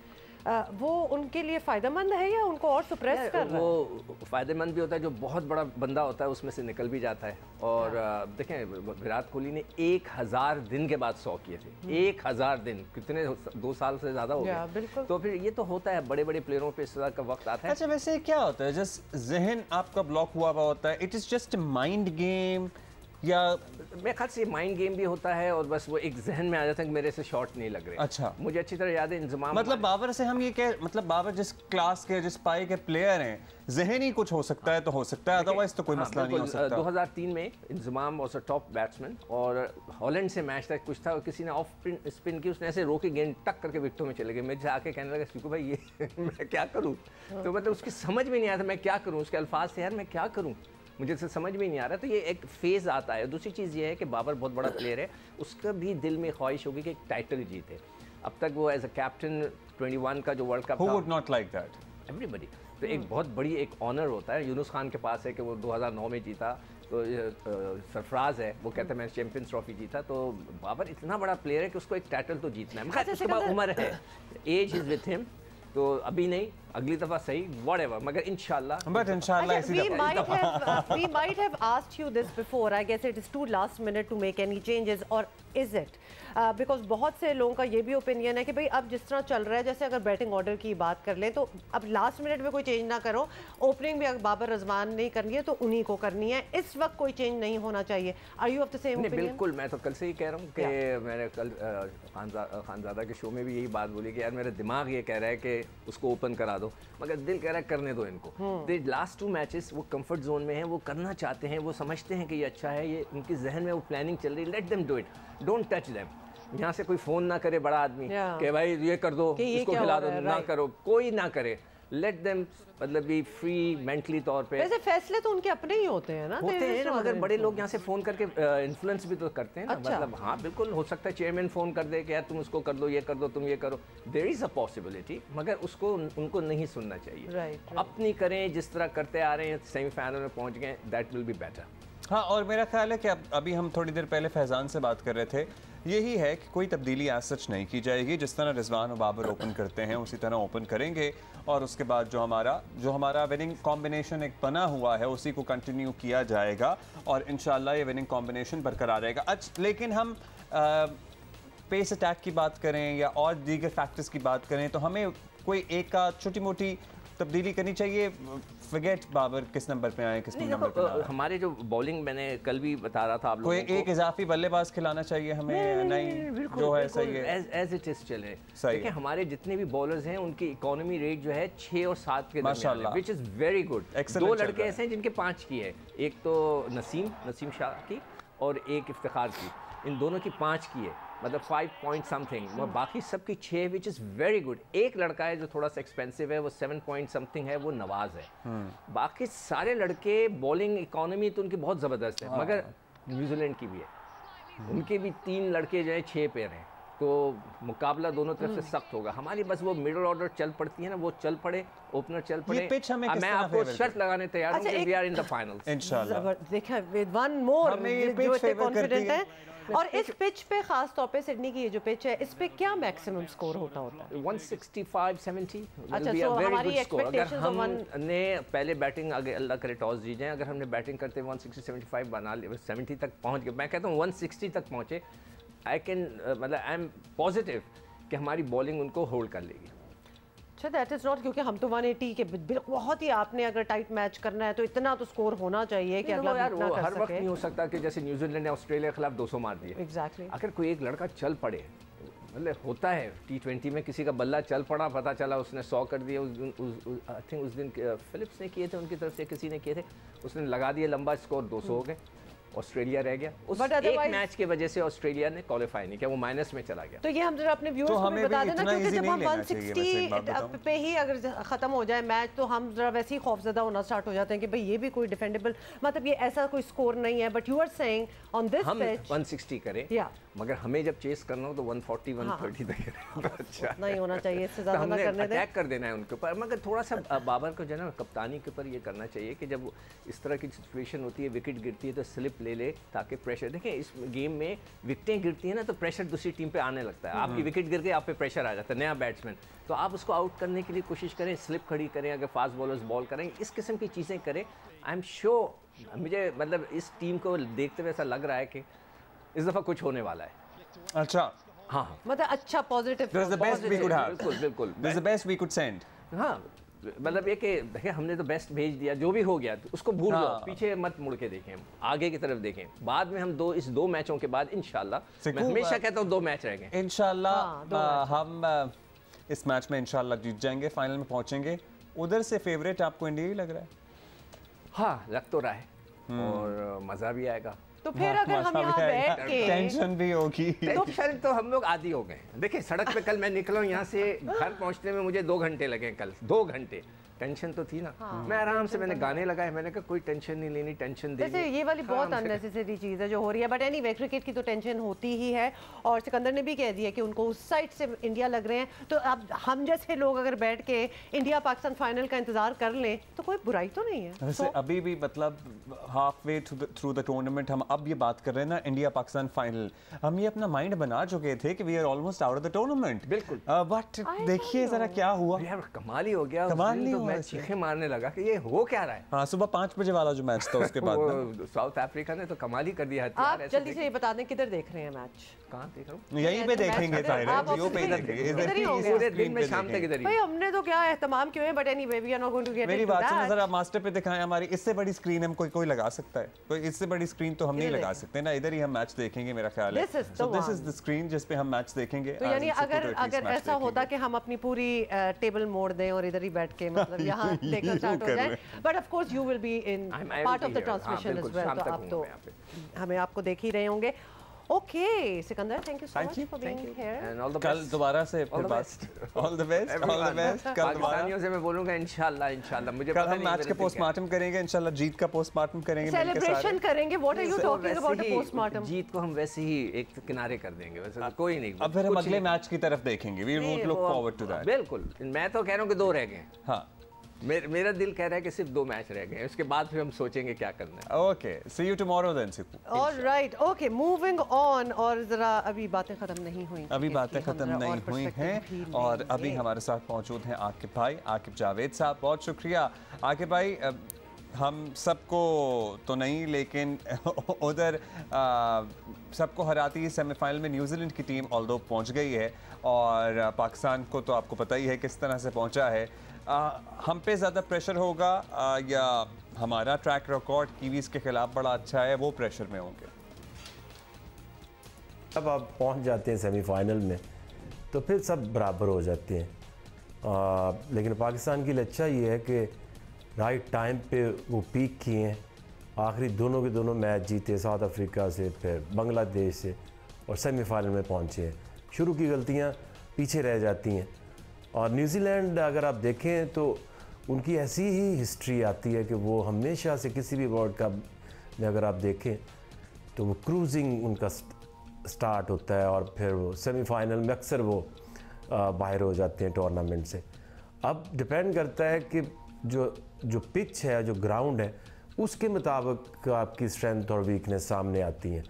वो उनके लिए फ़ायदेमंद है या उनको और सप्रेस कर रहा है? वो फ़ायदेमंद भी होता है, जो बहुत बड़ा बंदा होता है उसमें से निकल भी जाता है। और देखें, विराट कोहली ने 1000 दिन के बाद 100 किए थे। 1000 दिन, कितने 2 साल से ज़्यादा हो गए। तो फिर ये तो होता है, बड़े बड़े प्लेयरों पे इस तरह का वक्त आता है। अच्छा, वैसे क्या होता है जस्ट जहन आपका ब्लॉक हुआ होता है, it is just mind game, या मेरे ख्याल से माइंड गेम भी होता है और बस वो एक जहन में आ जाता है कि मेरे से शॉट नहीं लग रहे। अच्छा, मुझे अच्छी तरह याद है इंतजाम, मतलब बाबर से हम ये कह, मतलब बाबर जिस क्लास के जिस पाई के प्लेयर हैं, जहन ही कुछ हो सकता है तो हो सकता है, अदरवाइज तो कोई मसला नहीं हो सकता। 2003 में इंतजाम वाज अ टॉप बैट्समैन और हॉलैंड से मैच तक कुछ था और किसी ने ऑफ स्पिन की, उसने ऐसे रोके, गेंद टक करके विकेटों में चले गए। मेरे से आके कहने लगा शिकू भाई ये मैं क्या करूँ? तो मतलब उसकी समझ में नहीं आया था मैं क्या करूँ, उसके अल्फाज थे यार मैं क्या करूँ, मुझे से समझ में नहीं आ रहा। तो ये एक फेज़ आता है। दूसरी चीज़ ये है कि बाबर बहुत बड़ा प्लेयर है, उसका भी दिल में ख्वाहिश होगी कि एक टाइटल जीते। अब तक वो एज अ कैप्टन 21 का जो world cup, Who would not like that? Everybody. तो एक बहुत बड़ी एक ऑनर होता है। यूनुस खान के पास है कि वो 2009 में जीता, तो सरफराज है वो कहता है मैं चैंपियंस ट्रॉफी जीता। तो बाबर इतना बड़ा प्लेयर है कि उसको एक टाइटल तो जीतना है। मगर उसके बाद उम्र है, एज इज़ विथ हिम, तो अभी नहीं, अगली दफा सही, व्हाटएवर, मगर इंशाल्लाह। बट इंशाल्लाह इसी दफा we might have asked you this before. I guess it is too last minute to make any changes, or is it? Because बहुत से लोगों का ये भी ओपिनियन है कि भाई अब जिस तरह चल रहा है, जैसे अगर बैटिंग ऑर्डर की बात कर लें तो अब लास्ट मिनट में कोई चेंज ना करो, ओपनिंग भी अगर बाबर रजवान नहीं करनी है तो उन्हीं को करनी है, इस वक्त कोई चेंज नहीं होना चाहिए। Are you of the same opinion? बिल्कुल, मैं तो कल से ही कह रहा हूँ कि मैंने कल खानजादा के शो में भी यही बात बोली कि यार मेरा दिमाग ये कह रहा है कि उसको ओपन करा दो, मगर दिल कह रहा है करने दो इनको। लास्ट 2 मैचेस वो कंफर्ट जोन में हैं, वो करना चाहते हैं, वो समझते हैं कि ये अच्छा है, ये उनकी जहन में वो प्लानिंग चल रही है। Let them do it, don't touch them. यहाँ से कोई फ़ोन ना करे बड़ा आदमी कि भाई ये कर दो, इसको खिला दो, ना करो, कोई ना करे। लेट देम मतलब भी फ्री मेंटली तौर पे। वैसे फैसले तो उनके अपने ही होते हैं ना, होते हैं ना, मगर बड़े लोग यहाँ से फ़ोन करके इन्फ्लुएंस भी तो करते हैं ना। अच्छा। मतलब हाँ बिल्कुल हो सकता है चेयरमैन फ़ोन कर दे कि यार तुम उसको कर दो, ये कर दो, तुम ये करो, देयर इज़ अ पॉसिबिलिटी, मगर उसको उनको नहीं सुनना चाहिए। अपनी करें जिस तरह करते आ रहे हैं, सेमीफाइनल में पहुँच गए, दैट विल बी बेटर। हाँ, और मेरा ख्याल है कि अभी हम थोड़ी देर पहले फैज़ान से बात कर रहे थे, यही है कि कोई तब्दीली आज सच नहीं की जाएगी। जिस तरह रिजवान और बाबर ओपन करते हैं उसी तरह ओपन करेंगे, और उसके बाद जो हमारा विनिंग कॉम्बिनेशन एक बना हुआ है उसी को कंटिन्यू किया जाएगा, और इंशाल्लाह ये विनिंग कॉम्बिनेशन बरकरार रहेगा। अच्छा, लेकिन हम पेस अटैक की बात करें या और दीगर फैक्टर्स की बात करें तो हमें कोई एक का छोटी मोटी तब्दीली करनी चाहिए। फॉरगेट बाबर किस नंबर पे आए, किस नंबर पे आए। हमारे जो बॉलिंग, मैंने कल भी बता रहा था आप लोगों को, एक इजाफी बल्लेबाज खिलाना चाहिए हमें, नहीं जो है सही है, एज इट इज चले। देखिए हमारे जितने भी बॉलर्स हैं उनकी इकोनॉमी रेट जो है 6 और 7 के दरमियान है, व्हिच इज वेरी गुड। 2 लड़के ऐसे हैं जिनके 5 की है, एक तो नसीम शाह की और एक इफ्तिखार की, इन दोनों की 5 की है, मतलब 5 पॉइंट समथिंग, बाकी सबकी 6, विच इज़ वेरी गुड। एक लड़का है जो थोड़ा सा एक्सपेंसिव है, वो 7 पॉइंट समथिंग है, वो नवाज है। बाकी सारे लड़के बॉलिंग इकोनॉमी तो उनकी बहुत ज़बरदस्त है, मगर न्यूजीलैंड की भी है, उनके भी 3 लड़के जो है 6 पेयर हैं, तो मुकाबला दोनों तरफ से सख्त होगा। हमारी बस वो मिडिल ऑर्डर चल पड़ती है ना, वो चल पड़े, ओपनर चल पड़े। मैं आपको शर्त लगाने तैयार हूं कि we are in the finals इंशाल्लाह। देखिए विद वन मोर जो कॉन्फिडेंट है, और इस पिच पे खास तौर पे सिडनी की ये जो पिच है, इस पे क्या मैक्सिमम स्कोर होता है? 165-70 अच्छा, तो हमारी एक्सपेक्टेशंस हमने पहले बैटिंग, अगर अल्लाह करे टॉस जीत जाए, अगर हमने बैटिंग करते 160-75 बना लिया, 70 तक पहुंच गए, मैं कहता हूँ 160 तक पहुंचे, आई कैन मतलब आई एम पॉजिटिव कि हमारी बॉलिंग उनको होल्ड कर लेगी। अच्छा, दैट इज़ नॉट, क्योंकि हम तो 180 के बहुत ही, आपने अगर टाइट मैच करना है तो इतना तो स्कोर होना चाहिए कि अगला यार वो हर वक्त नहीं हो सकता कि जैसे न्यूजीलैंड ने ऑस्ट्रेलिया के खिलाफ 200 मार दिए। एग्जैक्टली। अगर कोई एक लड़का चल पड़े, मतलब होता है T20 में किसी का बल्ला चल पड़ा, पता चला उसने 100 कर दिया, आई थिंक उस दिन फिलिप्स ने किए थे, उनकी तरफ से किसी ने किए थे, उसने लगा दिया लंबा स्कोर, 200 हो गए, ऑस्ट्रेलिया रह गया। उस एक मैच के वजह से ऑस्ट्रेलिया ने क्वालिफाई नहीं किया, वो माइनस में चला गया। तो ये हम जरा अपने व्यूअर्स को भी बता देना, क्योंकि जब हम 160 पे ही अगर खत्म हो जाए मैच तो हम जरा वैसे ही खौफजदा होना स्टार्ट हो जाते हैं कि भाई ये भी कोई डिफेंडेबल, मतलब ये ऐसा कोई स्कोर नहीं है। But you are saying on this pitch 160 करें, मगर हमें जब चेस करना हो तो 140 130 तक अच्छा नहीं होना चाहिए, इससे ज़्यादा ना करने दें। अटैक कर देना है उनके ऊपर, मगर थोड़ा सा बाबर को जो है ना कप्तानी के ऊपर ये करना चाहिए कि जब इस तरह की सिचुएशन होती है, विकेट गिरती है तो स्लिप ले ले, ताकि प्रेशर, देखें इस गेम में विकेटें गिरती हैं ना तो प्रेशर दूसरी टीम पे आने लगता है। आपकी विकेट गिर गई, आप पे प्रेशर आ जाता है, नया बैट्समैन, तो आप उसको आउट करने के लिए कोशिश करें, स्लिप खड़ी करें, अगर फास्ट बॉलर्स बॉल करें, इस किस्म की चीज़ें करें। आई एम श्योर, मुझे मतलब इस टीम को देखते हुए ऐसा लग रहा है कि इस दफ़ा कुछ होने वाला है। अच्छा, हाँ, मतलब अच्छा positive, That's the best we could have. बिल्कुल बिल्कुल, That's the best we could send. हाँ, मतलब ये कि देखिए हमने तो बेस्ट भेज दिया, जो भी हो गया तो उसको भूल जाओ, पीछे मत मुड़ के देखें, आगे की तरफ देखें। बाद में हम इस दो मैचों के बाद इंशाल्लाह, मैं हमेशा कहता हूँ 2 मैच रह गए इंशाल्लाह, हम इस मैच में इंशाल्लाह जीत जाएंगे, फाइनल में पहुंचेंगे। उधर से फेवरेट आपको इंडिया ही लग रहा है? हाँ, लग तो रहा है, और मज़ा भी आएगा। तो फिर अगर हम यहाँ बैठ के टेंशन भी होगी, टेंशन तो हम लोग आदी हो गए। देखिए सड़क पे कल मैं निकला हूँ यहाँ से, घर पहुँचने में मुझे 2 घंटे लगे, कल 2 घंटे, टेंशन तो थी ना। मैं आराम से, मैंने गाने लगाए, मैंने कहा कोई टेंशन नहीं लेनी, टेंशन दे। जैसे ये वाली बहुत अननेसेसरी चीज़ है जो हो रही है, बट एनीवे क्रिकेट की तो टेंशन होती ही है। और सिकंदर ने भी कह दिया कि उनको उस साइड से इंडिया लग रहे हैं, तो अब हम जैसे लोग अगर बैठ के इंडिया पाकिस्तान फाइनल का इंतजार कर लें तो कोई बुराई तो नहीं है। वैसे अभी भी मतलब half way through the tournament हम अब ये बात कर रहे हैं ना, इंडिया पाकिस्तान फाइनल, हम ये अपना माइंड बना चुके थे कि we are almost out of the tournament. बिल्कुल, बट देखिए जरा क्या हुआ यार, कमाल ही हो गया, कमाल नहीं हुआ, मैं चीखें मारने लगा कि ये हो क्या रहा है। हाँ, सुबह 5 बजे वाला जो मैच था उसके बाद साउथ अफ्रीका ने तो कमाल ही कर दिया। आप जल्दी से ये बता दें किधर देख रहे हैं मैच? कहाँ देख रहा हूँ? यहीं पे देखेंगे, दिन में शाम तक इधर ही। भाई हमने तो क्या एहतमाम किए हैं, but anyway we are not going to get into that. मेरी बात सुनो जरा, मास्टर पे दिखाएं हमारी, इससे बड़ी स्क्रीन हम कोई लगा सकता है? कोई इससे बड़ी स्क्रीन तो हम नहीं लगा सकते ना, इधर ही हम मैच देखेंगे मेरा ख्याल है। So this is the screen जिस पे हम मैच देखेंगे। तो यानी अगर ऐसा होता कि हम अपनी पूरी टेबल मोड़ दें और इधर ही बैठ के मतलब यहाँ देखना स्टार्ट हो जाए, but of course you will be in part of the transmission as well, तो आप तो हमें आपको देख ही रहे होंगे। Okay Sikandar, thank you so much for being here. कल दोबारा से फिर बात, all the best, all the best. कल पाकिस्तानियों से मैं बोलूंगा इंशाल्लाह मुझे कल हम मैच का पोस्टमार्टम करेंगे, इंशाल्लाह जीत का पोस्टमार्टम करेंगे, सेलिब्रेशन करेंगे। What are you talking about a postmortem? जीत को हम वैसे ही एक किनारे कर देंगे, वैसे कोई नहीं। अब फिर हम अगले मैच की तरफ देखेंगे, we will look forward to that. बिल्कुल, मैं तो कह रहा हूं कि 2 रह गए। हां, मेरा दिल कह रहा है कि सिर्फ 2 मैच रह गए, उसके बाद फिर हम सोचेंगे क्या करना है। Okay, see you tomorrow then सिकू। Alright, okay, moving on. और जरा अभी बातें खत्म नहीं हुई, अभी बातें खत्म नहीं हुई हैं, और अभी हमारे साथ मौजूद हैं आकिब भाई, आकिब जावेद साहब। बहुत शुक्रिया आकिब भाई। हम सबको तो नहीं, लेकिन उधर सबको हराती है सेमीफाइनल में न्यूजीलैंड की टीम, ऑल्दो पहुंच गई है, और पाकिस्तान को तो आपको पता ही है किस तरह से पहुंचा है। हम पे ज़्यादा प्रेशर होगा या हमारा ट्रैक रिकॉर्ड कीवीज़ के खिलाफ बड़ा अच्छा है, वो प्रेशर में होंगे? जब आप पहुंच जाते हैं सेमीफाइनल में तो फिर सब बराबर हो जाते हैं, लेकिन पाकिस्तान के लिए अच्छा ये है कि राइट टाइम पे वो पीक किए हैं। आखिरी दोनों के दोनों मैच जीते, साउथ अफ्रीका से, फिर बांग्लादेश से, और सेमीफाइनल में पहुंचे हैं। शुरू की गलतियां पीछे रह जाती हैं। और न्यूजीलैंड अगर आप देखें तो उनकी ऐसी ही हिस्ट्री आती है कि वो हमेशा से किसी भी वर्ल्ड कप में अगर आप देखें तो वो क्रूजिंग उनका स्टार्ट होता है, और फिर वो सेमीफाइनल में अक्सर वो बाहर हो जाते हैं टूर्नामेंट से। अब डिपेंड करता है कि जो पिच है, जो ग्राउंड है, उसके मुताबिक आपकी स्ट्रेंथ और वीकनेस सामने आती हैं।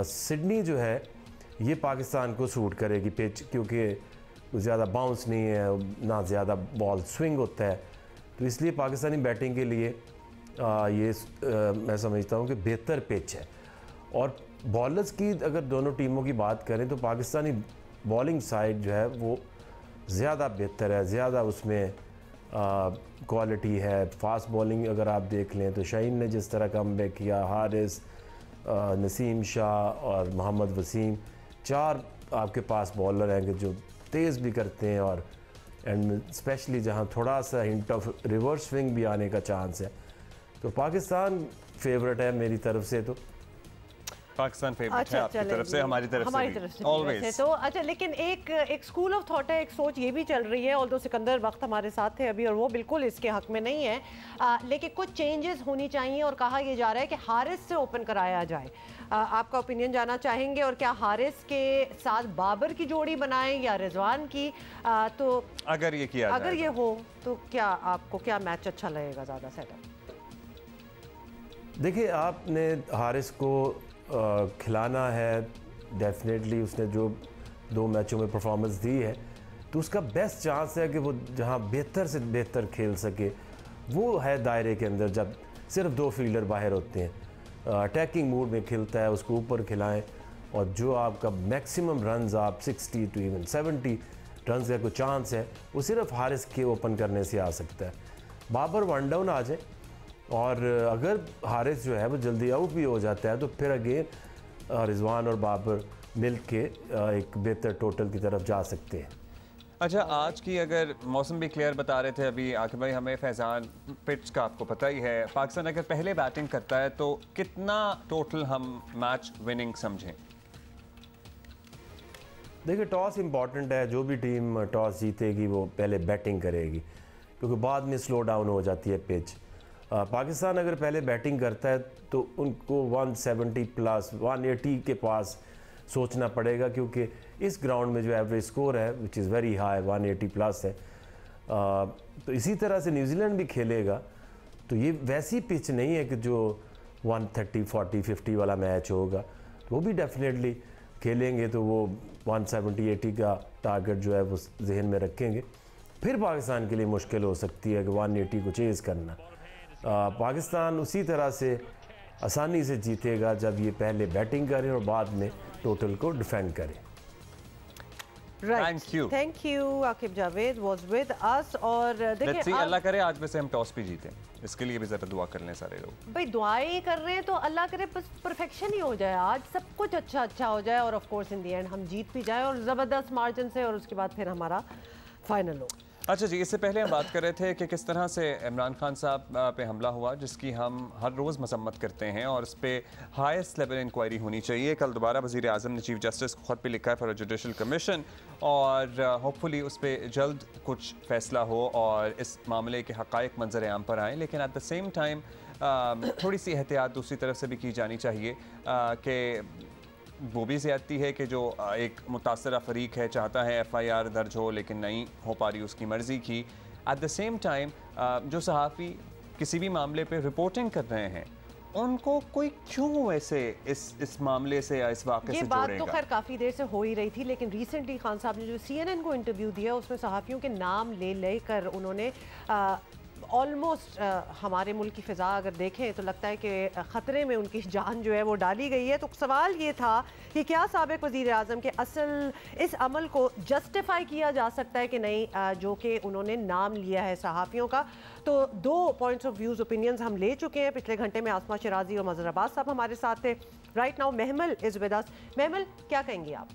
सिडनी जो है ये पाकिस्तान को सूट करेगी पिच, क्योंकि ज़्यादा बाउंस नहीं है, ना ज़्यादा बॉल स्विंग होता है, तो इसलिए पाकिस्तानी बैटिंग के लिए मैं समझता हूँ कि बेहतर पिच है। और बॉलर्स की अगर दोनों टीमों की बात करें तो पाकिस्तानी बॉलिंग साइड जो है वो ज़्यादा बेहतर है, ज़्यादा उसमें क्वालिटी है। फास्ट बॉलिंग अगर आप देख लें तो शाहीन ने जिस तरह कमबैक किया, हारिस, नसीम शाह और मोहम्मद वसीम, 4 आपके पास बॉलर हैं कि जो तेज़ भी करते हैं, और एंड स्पेशली जहां थोड़ा सा हिंट ऑफ रिवर्स स्विंग भी आने का चांस है। तो पाकिस्तान फेवरेट है मेरी तरफ से। तो पाकिस्तान फेवरेट है आपकी तरफ से, हमारी तरफ से ऑलवेज। तो अच्छा, लेकिन एक स्कूल ऑफ थॉट है, एक सोच ये भी चल रही है, ऑल्दो सिकंदर वक्त हमारे साथ थे अभी और वो बिल्कुल इसके हक में नहीं है, लेकिन कुछ चेंजेस होनी चाहिए और कहा यह जा रहा है कि हारिस से ओपन कराया जाए। आपका ओपिनियन जानना चाहेंगे, और क्या हारिस के साथ बाबर की जोड़ी बनाएं या रिजवान की? तो अगर ये किया, अगर ये हो तो क्या आपको क्या मैच अच्छा लगेगा ज़्यादा सेटअप? देखिए, आपने हारिस को खिलाना है, डेफिनेटली उसने जो 2 मैचों में परफॉर्मेंस दी है तो उसका बेस्ट चांस है कि वो जहां बेहतर से बेहतर खेल सके वो है दायरे के अंदर, जब सिर्फ 2 फील्डर बाहर होते हैं, अटैकिंग मूड में खेलता है, उसको ऊपर खिलाएं और जो आपका मैक्सिमम रन्स आप 60 टू इवन 70 रन्स का कोई चांस है वो सिर्फ हारिस के ओपन करने से आ सकता है। बाबर वन डाउन आ जाए और अगर हारिस जो है वो जल्दी आउट भी हो जाता है तो फिर अगेन रिजवान और बाबर मिल के एक बेहतर टोटल की तरफ जा सकते हैं। अच्छा, आज की अगर मौसम भी क्लियर बता रहे थे अभी आकिब भाई हमें, फैज़ान पिच का आपको पता ही है, पाकिस्तान अगर पहले बैटिंग करता है तो कितना टोटल हम मैच विनिंग समझें? देखिए, टॉस इम्पॉर्टेंट है, जो भी टीम टॉस जीतेगी वो पहले बैटिंग करेगी क्योंकि बाद में स्लो डाउन हो जाती है पिच। पाकिस्तान अगर पहले बैटिंग करता है तो उनको 170 प्लस 180 के पास सोचना पड़ेगा क्योंकि इस ग्राउंड में जो एवरेज स्कोर है which is very high 180 plus है। तो इसी तरह से न्यूजीलैंड भी खेलेगा तो ये वैसी पिच नहीं है कि जो 130 40 50 वाला मैच होगा, तो वो भी डेफिनेटली खेलेंगे तो वो 170 80 का टारगेट जो है वो जहन में रखेंगे। फिर पाकिस्तान के लिए मुश्किल हो सकती है कि 180 को चेज़ करना। पाकिस्तान उसी तरह से आसानी से जीतेगा जब ये पहले बैटिंग करें और बाद में टोटल को डिफेंड करें। Thank you Aqib Javed was with us. और देखिए, अल्लाह करे आज वैसे हम टॉस भी जीते, इसके लिए भी जरा दुआ कर लें सारे लोग। भाई दुआएं कर रहे हैं तो अल्लाह करे बस परफेक्शन ही हो जाए, आज सब कुछ अच्छा हो जाए और of course in the and हम जीत भी जाए और ज़बरदस्त मार्जिन से, और उसके बाद फिर हमारा फाइनल हो। अच्छा जी, इससे पहले हम बात कर रहे थे कि किस तरह से इमरान खान साहब पे हमला हुआ जिसकी हम हर रोज़ मसम्मत करते हैं और उस पर हाईएस्ट लेवल इंक्वायरी होनी चाहिए। कल दोबारा वज़ीर आज़म ने चीफ जस्टिस को ख़त भी लिखा है फॉर जुडिशल कमीशन और होपफुली उस पर जल्द कुछ फ़ैसला हो और इस मामले के हक़ाइक़ मंजर आम पर आएँ, लेकिन एट द सेम टाइम थोड़ी सी एहतियात दूसरी तरफ से भी की जानी चाहिए कि वो भी ज़्यादती है कि जो एक मुतासरा फरीक है चाहता है FIR दर्ज हो लेकिन नहीं हो पा रही उसकी मर्ज़ी की। एट द सेम टाइम जो सहाफ़ी किसी भी मामले पे रिपोर्टिंग कर रहे हैं उनको कोई क्यों ऐसे इस मामले से या इस वाक़े से जोड़ेगा? ये बात तो खैर काफ़ी देर से हो ही रही थी, लेकिन रिसेंटली खान साहब ने जो CNN को इंटरव्यू दिया उसमें सहाफ़ियों के नाम ले कर उन्होंने ऑलमोस्ट हमारे मुल्क की फ़िज़ा अगर देखें तो लगता है कि ख़तरे में उनकी जान जो है वो डाली गई है। तो सवाल ये था कि क्या साबिक़ वज़ीर आज़म के असल इस अमल को जस्टिफाई किया जा सकता है कि नहीं, जो कि उन्होंने नाम लिया है सहाफ़ियों का। तो 2 पॉइंट्स ऑफ व्यूज़ ओपिनियंस हम ले चुके हैं पिछले घंटे में। आसमा शिराजी और मज़हर अब्बास साहब हमारे साथ थे। Right now Mahmal is with us. Mahmal, क्या कहेंगे आप?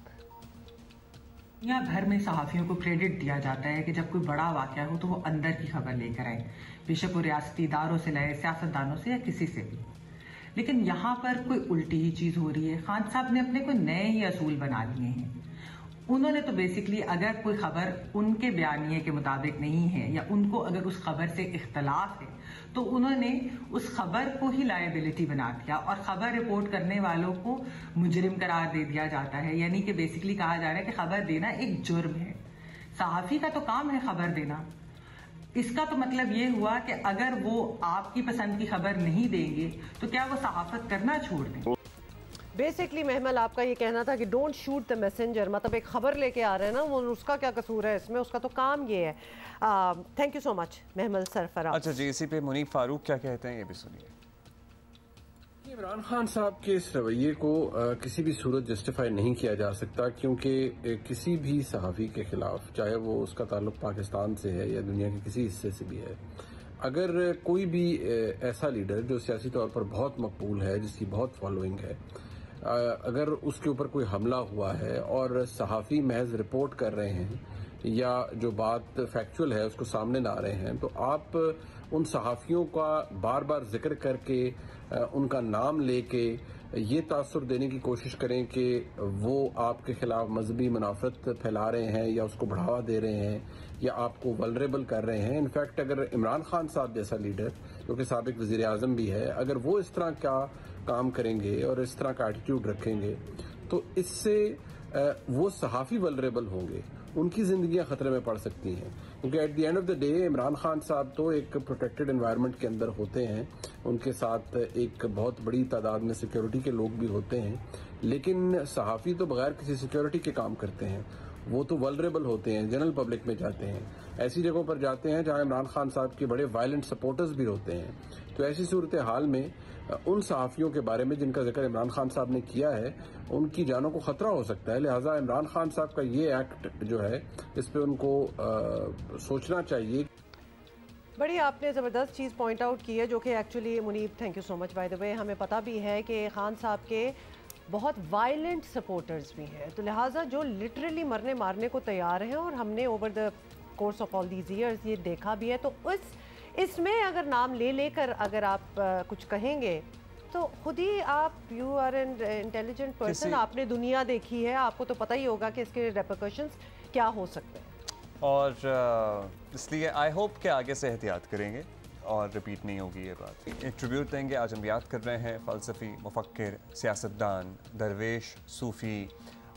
दुनिया भर में सहाफ़ियों को क्रेडिट दिया जाता है कि जब कोई बड़ा वाक़या हो तो वो अंदर की खबर लेकर आए, बेशक वो रियासती इदारों से लाए, सियासतदानों से या किसी से भी। लेकिन यहाँ पर कोई उल्टी ही चीज़ हो रही है। खान साहब ने अपने कोई नए ही असूल बना लिए हैं। उन्होंने तो बेसिकली अगर कोई खबर उनके बयानिए के मुताबिक नहीं है या उनको अगर उस खबर से इख्तलाफ है तो उन्होंने उस खबर को ही लायबिलिटी बना दिया और खबर रिपोर्ट करने वालों को मुजरिम करार दे दिया जाता है। यानी कि बेसिकली कहा जा रहा है कि खबर देना एक जुर्म है। सहाफ़ी का तो काम है खबर देना। इसका तो मतलब ये हुआ कि अगर वो आपकी पसंद की खबर नहीं देंगे तो क्या वो सहाफत करना छोड़ दें? बेसिकली महमल, आपका ये कहना था कि डोंट शूट द मैसेंजर, मतलब एक खबर लेके आ रहे हैं ना, वो उसका क्या कसूर है इसमें, उसका तो काम ये है। Thank you so much Mahmal Sarfaraz. अच्छा जी, इसी पे मुनीफ फारूक क्या कहते हैं ये भी सुनिए। इमरान खान साहब के इस रवैये को किसी भी सूरत जस्टिफाई नहीं किया जा सकता क्योंकि किसी भी सहाफ़ी के खिलाफ, चाहे वो उसका ताल्लुक पाकिस्तान से है या दुनिया के किसी हिस्से से भी है, अगर कोई भी ऐसा लीडर जो सियासी तौर पर बहुत मकबूल है, जिसकी बहुत फॉलोइंग है, अगर उसके ऊपर कोई हमला हुआ है और सहाफ़ी महज रिपोर्ट कर रहे हैं या जो बात फैक्चुअल है उसको सामने ला रहे हैं, तो आप उन सहाफ़ियों का बार बार जिक्र करके उनका नाम लेके ये तासुर देने की कोशिश करें कि वो आपके खिलाफ मजहबी मुनाफरत फैला रहे हैं या उसको बढ़ावा दे रहे हैं या आपको वल्नरेबल कर रहे हैं। इनफैक्ट अगर इमरान खान साहब जैसा लीडर जो कि साबिक वज़ीर आज़म भी है, अगर वो इस तरह का काम करेंगे और इस तरह का एटीट्यूड रखेंगे तो इससे वो सहाफ़ी वल्नरेबल होंगे, उनकी ज़िंदगियां ख़तरे में पड़ सकती हैं। क्योंकि at the end of the day Imran Khan साहब तो एक प्रोटेक्टेड एनवायरनमेंट के अंदर होते हैं, उनके साथ एक बहुत बड़ी तादाद में सिक्योरिटी के लोग भी होते हैं, लेकिन सहाफ़ी तो बगैर किसी सिक्योरिटी के काम करते हैं। वो तो वल्नरेबल होते हैं, जनरल पब्लिक में जाते हैं, ऐसी जगहों पर जाते हैं जहां इमरान खान साहब के बड़े वायलेंट सपोर्टर्स भी होते हैं। तो ऐसी सूरत हाल में उन सहाफ़ियों के बारे में जिनका जिक्र इमरान खान साहब ने किया है, उनकी जानों को ख़तरा हो सकता है। लिहाजा इमरान खान साहब का ये एक्ट जो है इस पर उनको सोचना चाहिए। बड़ी आपने ज़बरदस्त चीज़ पॉइंट आउट की है जो कि actually Munib, thank you so much by the way, हमें पता भी है कि खान साहब के बहुत वायलेंट सपोर्टर्स भी हैं, तो लिहाजा जो लिटरली मरने मारने को तैयार हैं, और हमने over the course of all these years ये देखा भी है। तो इसमें अगर नाम ले लेकर अगर आप कुछ कहेंगे तो खुद ही आप, you are an intelligent person, आपने दुनिया देखी है, आपको तो पता ही होगा कि इसके रेपरकशंस क्या हो सकते हैं, और इसलिए आई होप कि आगे से एहतियात करेंगे और रिपीट नहीं होगी ये बात। एक ट्रिब्यूट देंगे। आज हम याद कर रहे हैं फ़लसफ़ी, मुफ़क्किर, सियासतदान, दरवेश, सूफ़ी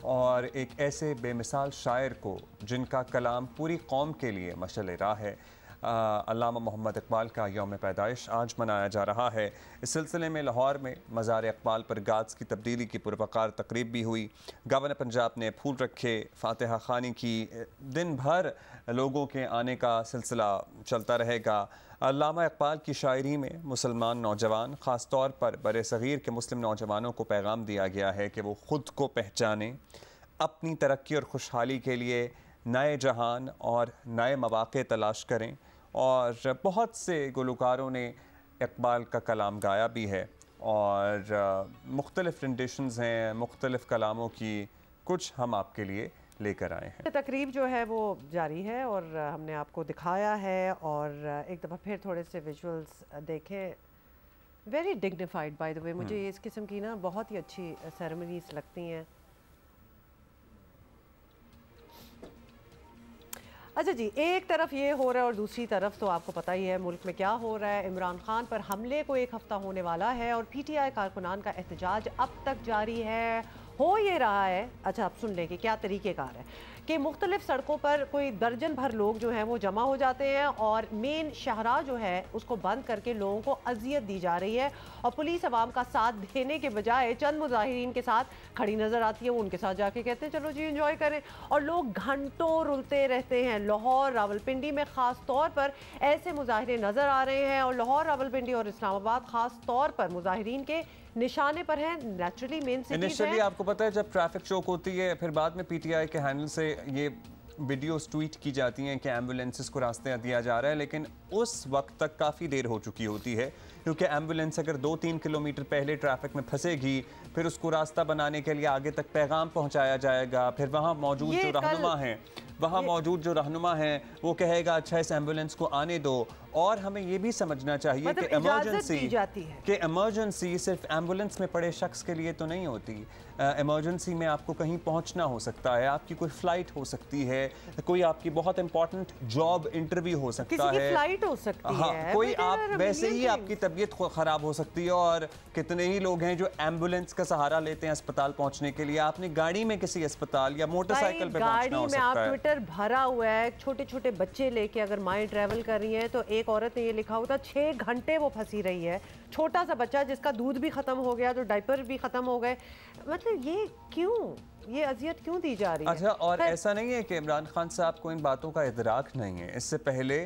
और एक ऐसे बेमिसाल शायर को जिनका कलाम पूरी कौम के लिए मशअल राह है। अल्लामा मोहम्मद इकबाल का यौम पैदाइश आज मनाया जा रहा है। इस सिलसिले में लाहौर में मज़ार इकबाल पर गाज की तब्दीली की पुरवकार तकरीब भी हुई। गवर्नर पंजाब ने फूल रखे, फातिहा खानी की, दिन भर लोगों के आने का सिलसिला चलता रहेगा। अल्लामा इकबाल की शायरी में मुसलमान नौजवान, ख़ास तौर पर बरे सग़ीर के मुस्लिम नौजवानों को पैगाम दिया गया है कि वो ख़ुद को पहचानें, अपनी तरक्की और खुशहाली के लिए नए जहान और नए मौक़े तलाश करें। और बहुत से गुलकारों ने इकबाल का कलाम गाया भी है और मुख्तलिफ़ रेंडिशंस हैं मुख्तलिफ़ कलामों की, कुछ हम आपके लिए लेकर आए हैं। तकरीब जो है वो जारी है और हमने आपको दिखाया है, और एक दफ़ा फिर थोड़े से विजुअल्स देखें। वेरी डिग्निफाइड बाय द वे, मुझे इस किस्म की ना बहुत ही अच्छी सेरेमनीज लगती हैं। अच्छा जी, एक तरफ ये हो रहा है और दूसरी तरफ तो आपको पता ही है मुल्क में क्या हो रहा है। इमरान खान पर हमले को एक हफ्ता होने वाला है और पीटीआई कारकुनान का एहतजाज अब तक जारी है। हो ये रहा है, अच्छा आप सुन लें कि क्या तरीक़ेकार है कि मुख्तलिफ सड़कों पर कोई दर्जन भर लोग जो हैं वो जमा हो जाते हैं और मेन शाहराह जो है उसको बंद करके लोगों को अजियत दी जा रही है, और पुलिस अवाम का साथ देने के बजाय चंद मुजाहिरीन के साथ खड़ी नज़र आती है। वो उनके साथ जाके कहते हैं चलो जी एंजॉय करें, और लोग घंटों रुलते रहते हैं। लाहौर, रावलपिंडी में ख़ास तौर पर ऐसे मुजाहरे नज़र आ रहे हैं, और लाहौर, रावलपिंडी और इस्लामाबाद ख़ास तौर पर मुजाहिरीन के निशाने पर है। नेचुरली मेन सिटीज हैं। आपको पता है जब ट्रैफिक चौक होती है, फिर बाद में पीटीआई के हैंडल से ये वीडियोस ट्वीट की जाती हैं कि एम्बुलेंसेस को रास्ते दिया जा रहा है, लेकिन उस वक्त तक काफ़ी देर हो चुकी होती है, क्योंकि एम्बुलेंस अगर 2-3 किलोमीटर पहले ट्रैफिक में फंसेगी, फिर उसको रास्ता बनाने के लिए आगे तक पैगाम पहुंचाया जाएगा। फिर वहाँ मौजूद जो रहनुमा हैं वो कहेगा अच्छा इस एम्बुलेंस को आने दो। और हमें ये भी समझना चाहिए मतलब कि इमरजेंसी सिर्फ एम्बुलेंस में पड़े शख्स के लिए तो नहीं होती। इमरजेंसी में आपको कहीं पहुंचना हो सकता है, आपकी कोई फ्लाइट हो सकती है, कोई आपकी बहुत इंपॉर्टेंट जॉब इंटरव्यू हो सकता है, फ्लाइट हो सकती है, कोई आप वैसे ही आपकी तबीयत खराब हो सकती है। और कितने ही लोग हैं जो एम्बुलेंस का सहारा लेते हैं अस्पताल पहुंचने के लिए। आपने गाड़ी में किसी अस्पताल या मोटरसाइकिल पे पहुंचना हो सकता है। ट्विटर भरा हुआ है, छोटे छोटे बच्चे लेके अगर माएँ ट्रैवल कर रही हैं, तो एक औरत ने ये लिखा हुआ था 6 घंटे वो फंसी रही है, छोटा सा बच्चा जिसका दूध भी खत्म हो गया, तो डायपर भी खत्म हो गए। मतलब ये क्यों, ये अजियत क्यों दी जा रही है? अच्छा, और ऐसा नहीं है कि इमरान खान साहब को इन बातों का इदराक नहीं है। इससे पहले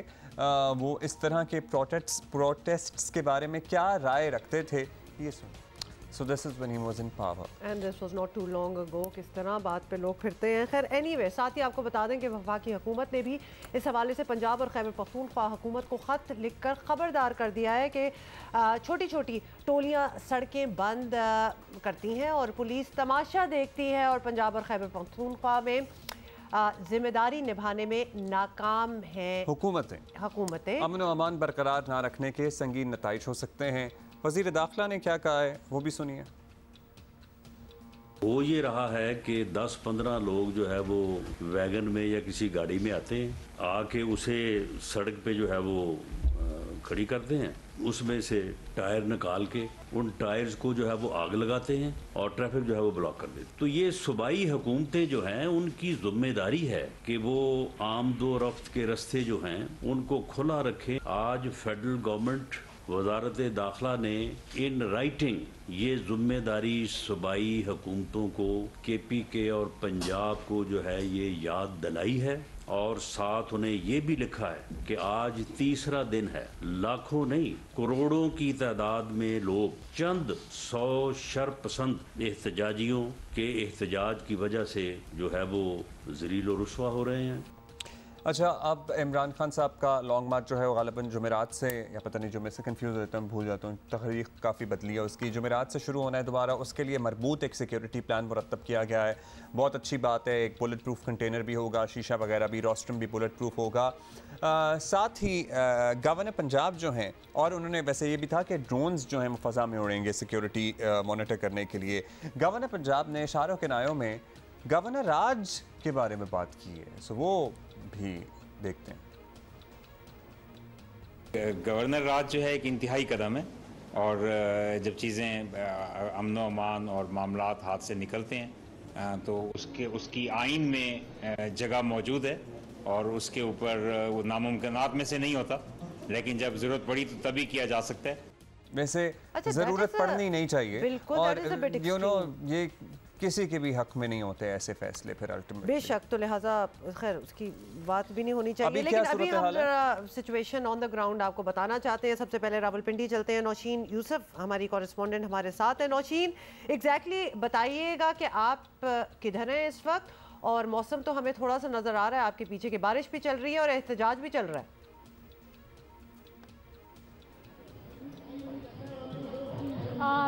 वो इस तरह के प्रोटेस्ट्स के बारे में क्या राय रखते थे, ये सुन। So this is when he was in power. And this was not too long ago. किस तरह बात पे लोग फिरते हैं। खैर anyway, साथ ही आपको बता दें कि वफाकी हुकूमत ने भी इस हवाले से पंजाब और खैबर पख्तूनख्वा हुकूमत को ख़त लिखकर ख़बरदार कर दिया है कि छोटी छोटी टोलियाँ सड़कें बंद करती हैं और पुलिस तमाशा देखती है, और पंजाब और खैबर पख्तूनख्वा में जिम्मेदारी निभाने में नाकाम हैं हुकूमतें। अमन व अमान बरकरार ना रखने के संगीन नताइज हो सकते हैं। वज़ीर दाखिला ने क्या कहा है वो भी सुनिए। हो ये रहा है कि 10-15 लोग जो है वो वैगन में या किसी गाड़ी में आते हैं, आके उसे सड़क पे जो है वो खड़ी करते हैं, उसमें से टायर निकाल के उन टायर्स को जो है वो आग लगाते हैं और ट्रैफिक जो है वो ब्लॉक कर देते हैं। तो ये सूबाई हुकूमतें जो हैं उनकी जिम्मेदारी है कि वो आमदो रफ्त के रास्ते जो हैं उनको खुला रखें। आज फेडरल गवर्नमेंट वजारत दाखिला ने इन राइटिंग ये जिम्मेदारी सूबाई हुकूमतों को KPK और पंजाब को जो है ये याद दिलाई है और साथ उन्हें ये भी लिखा है कि आज तीसरा दिन है, लाखों नहीं करोड़ों की तादाद में लोग चंद 100 शरपसंद एहतजाजियों के एहतजाज की वजह से जो है वो ज़लील और रुस्वा हो रहे हैं। अच्छा, अब इमरान खान साहब का लॉन्ग मार्च जो है वो गालिबन जुमेरात से, या पता नहीं जुमे से कंफ्यूज हो जाता हूँ, भूल जाता हूँ, तहरीक काफ़ी बदली है उसकी, जुमेरात से शुरू होना है दोबारा। उसके लिए मरबूत एक सिक्योरिटी प्लान मुरतब किया गया है, बहुत अच्छी बात है। एक बुलेट प्रूफ कंटेनर भी होगा, शीशा वगैरह भी, रोस्ट्रम भी बुलेट प्रूफ होगा। साथ ही गवर्नर पंजाब जो हैं, और उन्होंने वैसे ये भी था कि ड्रोन्स जो हैं फ़ज़ा में उड़ेंगे सिक्योरिटी मॉनिटर करने के लिए। गवर्नर पंजाब ने इशारों के नायों में गवर्नर राज के बारे में बात की है, सो वो भी देखते हैं। गवर्नर राज जो है एक इंतहाई कदम है, और जब चीज़ें अमन अमान और मामलात हाथ से निकलते हैं तो उसकी आइन में जगह मौजूद है और उसके ऊपर वो नामुमकिनात में से नहीं होता, लेकिन जब ज़रूरत पड़ी तो तभी किया जा सकता है। वैसे ज़रूरत पड़नी नहीं चाहिए, और यू नो ये किसी के भी हक में नहीं होते ऐसे फैसले फिर अल्टीमेटली। बेशक, तो लिहाजा खैर उसकी बात भी नहीं होनी चाहिए। लेकिन अभी हम जरा सिचुएशन ऑन द ग्राउंड आपको बताना चाहते हैं। सबसे पहले रावलपिंडी चलते हैं। नौशीन यूसुफ हमारी कॉरेस्पॉन्डेंट हमारे साथ है। नौशीन, एग्जैक्टली बताइएगा कि आप किधर हैं इस वक्त, और मौसम तो हमें थोड़ा सा नजर आ रहा है आपके पीछे की बारिश भी चल रही है और एहतजाज भी चल रहा है।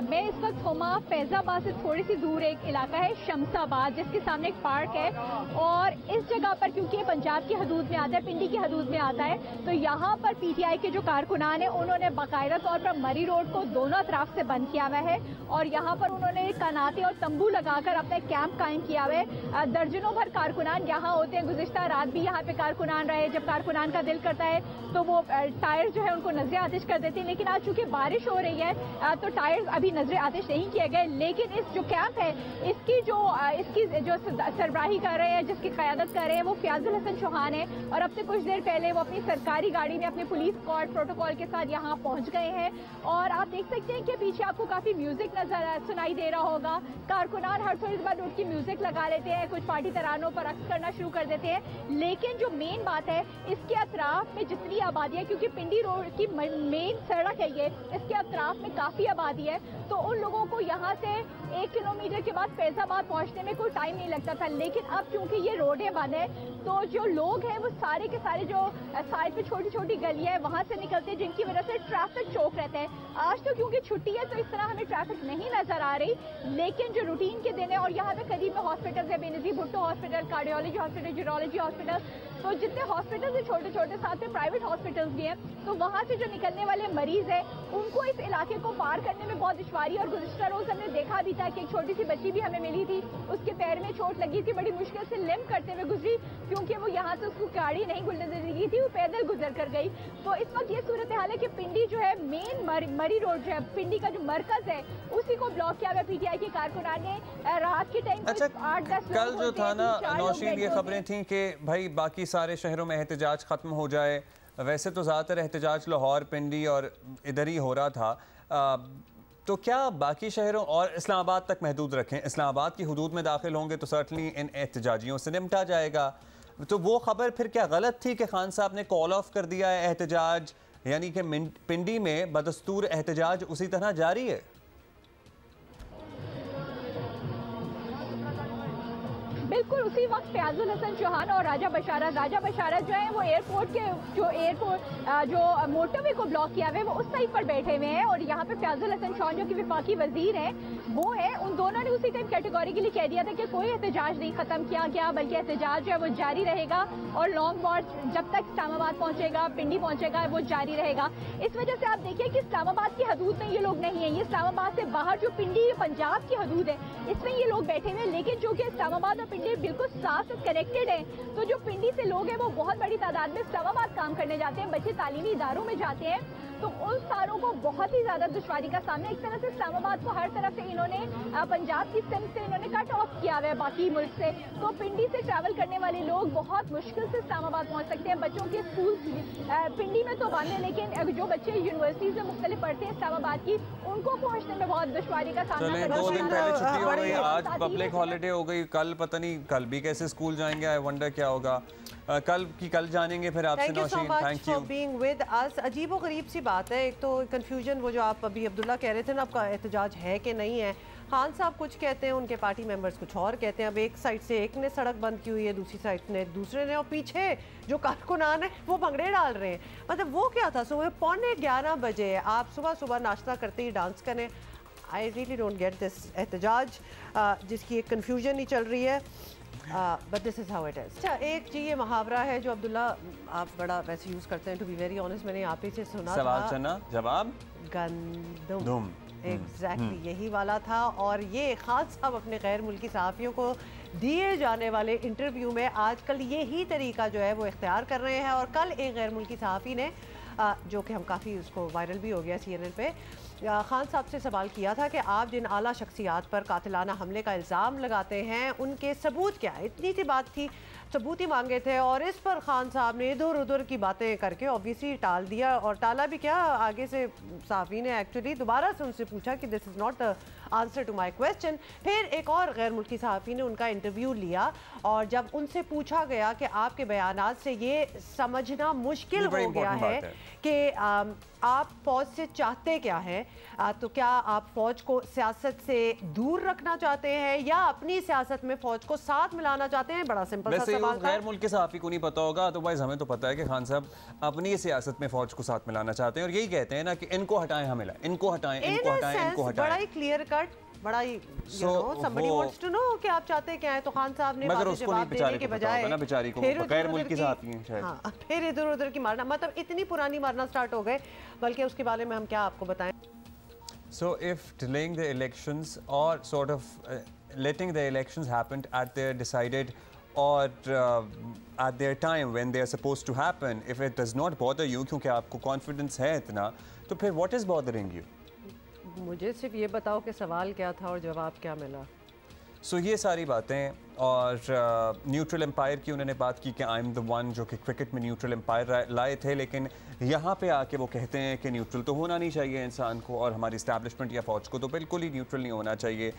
मैं इस वक्त हुमा फैजाबाद से थोड़ी सी दूर एक इलाका है शमसाबाद, जिसके सामने एक पार्क है, और इस जगह पर क्योंकि ये पंजाब की हदूद में आता है, पिंडी की हदूद में आता है, तो यहाँ पर PTI के जो कारकुनान हैं उन्होंने बाकायदा तौर पर मरी रोड को दोनों अतराफ से बंद किया हुआ है, और यहाँ पर उन्होंने कनाते और तंबू लगाकर अपना कैंप कायम किया हुआ है। दर्जनों भर कारकुनान यहाँ होते हैं। गुज़िश्ता रात भी यहाँ पे कारकुनान रहे। जब कारकुनान का दिल करता है तो वो टायर जो है उनको नजर आतिश कर देते हैं, लेकिन आज चूंकि बारिश हो रही है तो टायर अभी नजर आतिश नहीं किए गए। लेकिन इस जो कैंप है इसकी जो सरबराही कर रहे हैं, जिसकी क़यादत कर रहे हैं, वो फयाजुल हसन चौहान है, और अब से कुछ देर पहले वो अपनी सरकारी गाड़ी में अपने पुलिस स्क्वाड प्रोटोकॉल के साथ यहाँ पहुँच गए हैं। और आप देख सकते हैं कि पीछे आपको काफ़ी म्यूजिक सुनाई दे रहा होगा। कारकुनान हर थोड़ी देर उनकी म्यूजिक लगा लेते हैं, कुछ पार्टी तरानों पर रक्स करना शुरू कर देते हैं। लेकिन जो मेन बात है, इसके अतराफ में जितनी आबादी है, क्योंकि पिंडी रोड की मेन सड़क है ये, इसके अतराफ में काफ़ी आबादी है, तो उन लोगों को यहाँ से 1 किलोमीटर के बाद फैजाबाद पहुँचने में कोई टाइम नहीं लगता था। लेकिन अब चूंकि ये रोडें बंद है, तो जो लोग हैं वो सारे के सारे जो साइड पे छोटी छोटी गलियाँ हैं वहाँ से निकलते हैं, जिनकी वजह से ट्रैफिक चौक रहता है। आज तो क्योंकि छुट्टी है तो इस तरह हमें ट्रैफिक नहीं नजर आ रही, लेकिन जो रूटीन के दिन है, और यहाँ पे करीब में हॉस्पिटल है, Benazir Bhutto hospital, cardiology hospital, urology hospital, तो जितने हॉस्पिटल है छोटे छोटे, साथ में प्राइवेट हॉस्पिटल्स भी हैं, तो वहाँ से जो निकलने वाले मरीज हैं उनको इस इलाके को पार करने में बहुत दुश्वारी। और गुज़िश्ता रोज हमने देखा भी था कि एक छोटी सी बच्ची भी हमें मिली थी, उसके पैर में चोट लगी थी, बड़ी मुश्किल से लिम्प करते हुए गुजरी, क्योंकि वो यहाँ से उसको गाड़ी नहीं गुजरने दी थी, वो पैदल गुजर कर गई। तो इस वक्त ये सूरत हाल है कि पिंडी जो है मेन मरी रोड जो है, पिंडी का जो मरकज है, उसी को ब्लॉक किया हुआ PTI के कारकुनान ने रात के टाइम। अच्छा, 8-10 कल जो था ना नौशीन, ये खबरें थी कि भाई बाकी सारे शहरों में एहतजाज खत्म हो जाए। वैसे तो ज़्यादातर एहतजाज लाहौर, पिंडी और इधर ही हो रहा था, तो क्या बाकी शहरों और इस्लामाबाद तक महदूद रखें? इस्लामाबाद की हदूद में दाखिल होंगे तो सर्टनली इन एहतजाजियों से निपटा जाएगा। तो वो खबर फिर क्या गलत थी कि खान साहब ने कॉल ऑफ कर दिया है एहतजाज, यानी कि पिंडी में बदस्तूर एहतजाज उसी तरह जारी है? बिल्कुल उसी वक्त फयाजुल हसन चौहान और राजा बशारत जो है वो एयरपोर्ट जो मोटरवे को ब्लॉक किया हुआ है वो उस साइड पर बैठे हुए हैं, और यहाँ पे फयाजुल हसन चौहान जो कि विफाकी वजीर हैं वो है, उन दोनों ने उसी टाइम कैटेगरी के लिए कह दिया था कि कोई एहतजाज नहीं खत्म किया गया, बल्कि एहतजाज जो है वो जारी रहेगा और लॉन्ग मार्च जब तक इस्लामाबाद पहुंचेगा, पिंडी पहुंचेगा, वो जारी रहेगा। इस वजह से आप देखिए कि इस्लामाबाद की हदूद में ये लोग नहीं है, ये इस्लामाबाद से बाहर जो पिंडी पंजाब की हदूद है इसमें ये लोग बैठे हुए हैं, लेकिन जो कि इस्लामाबाद और पिंडी बिल्कुल साथ साथ कनेक्टेड है, तो जो पिंडी से लोग हैं वो बहुत बड़ी तादाद में इस्लामाबाद काम करने जाते हैं, बच्चे तालीमी इदारों में जाते हैं, तो उन सारों को बहुत ही ज्यादा दुश्वारी का सामना। एक तरह से इस्लामाबाद को हर तरफ से इन्होंने पंजाब की सिम से इन्होंने कट ऑफ किया हुआ है बाकी मुल्क से, तो पिंडी से ट्रैवल करने वाले लोग बहुत मुश्किल से इस्लामाबाद पहुंच सकते हैं। बच्चों के स्कूल पिंडी में तो बंद है, लेकिन जो बच्चे यूनिवर्सिटीज में मुख्तलिफ पढ़ते हैं इस्लामाबाद की, उनको पहुंचने में बहुत दुश्वारी का सामना करना। 2 दिन पहले छुट्टी हो गई, आज पब्लिक हॉलीडे हो गई, कल पता नहीं कल भी कैसे स्कूल जाएंगे, आई वंडर क्या होगा। कल जानेंगे फिर आपसे। Nausheen, thank you for being with us. अजीब और गरीब सी बात है, एक तो कंफ्यूजन वो जो आप अभी अब्दुल्ला कह रहे थे ना, आपका एहतजाज है कि नहीं है। खान साहब कुछ कहते हैं, उनके पार्टी मेंबर्स कुछ और कहते हैं। अब एक साइड से एक ने सड़क बंद की हुई है, दूसरी साइड ने दूसरे ने, और पीछे जो कारकुनान है वो भंगड़े डाल रहे हैं। मतलब वो क्या था, सुबह 11:15 बजे आप सुबह नाश्ता करते ही डांस करें। I really don't get this एहतजाज जिसकी एक कन्फ्यूजन ही चल रही है, but this is how it is. अच्छा, एक जी ये मुहावरा है जो अब्दुल्ला आप बड़ा वैसे यूज़ करते हैं, टू बी वेरी ऑनेस्ट मैंने आप ही से सुना सवाल चना जवाब गंदम, एग्जैक्टली यही वाला था। और ये खान साहब अपने गैर मुल्की सहाफ़ियों को दिए जाने वाले इंटरव्यू में आजकल यही तरीका जो है वो इख्तियार कर रहे हैं। और कल एक गैर मुल्की सहाफ़ी ने जो कि हम काफ़ी उसको वायरल भी हो गया CNN पे, खान साहब से सवाल किया था कि आप जिन आला शख्सियात पर कातिलाना हमले का इल्ज़ाम लगाते हैं उनके सबूत क्या है। इतनी सी बात थी, सबूत ही मांगे थे, और इस पर खान साहब ने इधर उधर की बातें करके ऑब्वियसली टाल दिया। और टाला भी क्या, आगे से सहाफ़ी ने एक्चुअली दोबारा से उनसे पूछा कि this is not the answer to my question. फिर एक और गैर मुल्की सहाफ़ी ने उनका इंटरव्यू लिया, और जब उनसे पूछा गया कि आपके बयानात से ये समझना मुश्किल हो गया है कि आप फ़ौज से चाहते क्या है, तो क्या आप फ़ौज को सियासत से दूर रखना चाहते हैं या अपनी सियासत में फ़ौज को साथ मिलाना चाहते हैं। बड़ा सिंपल सा सवाल था। गैर मुल्की सहाफ़ी को नहीं पता होगा, अदरवाइज हमें तो पता है कि खान साहब अपनी सियासत में फ़ौज को साथ मिलाना चाहते हैं, और यही कहते हैं ना कि इनको हटाएं, हमें इनको हटाएं, इनको हटाएं, इनको हटाएं। बड़ा ही क्लियर कट, बड़ा ही somebody wants to know कि आप चाहते क्या है। तो खान साहब ने जवाब देने के बजाय गैर मुल्की सहाफ़ी हैं, हाँ, फिर इधर उधर की मारना, मतलब इतनी पुरानी मारना स्टार्ट हो गए, बल्कि उसके बारे में हम क्या आपको बताएं। So if delaying the elections or sort of letting the elections happen at their decided or at their time when they are supposed to happen, if it does not bother you क्योंकि आपको confidence है इतना, तो फिर what is bothering you? मुझे सिर्फ ये बताओ कि सवाल क्या था और जवाब क्या मिला। सो ये सारी बातें, और न्यूट्रल एम्पायर की उन्होंने बात की कि आई एम द वन जो कि क्रिकेट में न्यूट्रल एम्पायर लाए थे, लेकिन यहाँ पे आके वो कहते हैं कि न्यूट्रल तो होना नहीं चाहिए इंसान को, और हमारी इस्टेब्लिशमेंट या फौज को तो बिल्कुल ही न्यूट्रल नहीं होना चाहिए।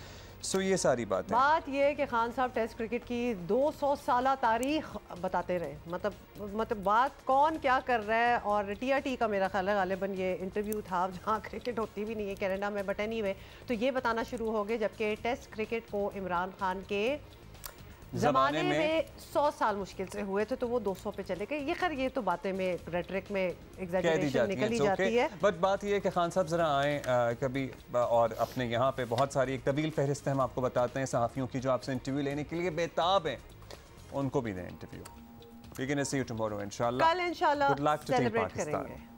सो ये सारी बात ये है कि खान साहब टेस्ट क्रिकेट की 200 साल तारीख बताते रहे, मतलब बात कौन क्या कर रहा है। और TRT का मेरा ख्याल है गालिबन ये इंटरव्यू था जहाँ क्रिकेट होती भी नहीं है कनाडा में, बट एनीवे तो ये बताना शुरू हो गए, जबकि टेस्ट क्रिकेट को इमरान खान के ज़माने में 100 साल मुश्किल से हुए थे, तो वो 200 पे चले गए। ये खैर ये तो बातें में रेटरिक में एग्जैजरेशन निकल ही जाती है। बट बात ये है कि खान साहब ज़रा आएँ कभी, और अपने यहाँ पे बहुत सारी एक तवील फहरिस्त हम आपको बताते हैं सहाफ़ियों की जो आपसे इंटरव्यू लेने के लिए बेताब हैं, उनको भी दें interview. We can see you tomorrow इंशाल्लाह। कल इंशाल्लाह good luck to team celebrate Pakistan. करेंगे।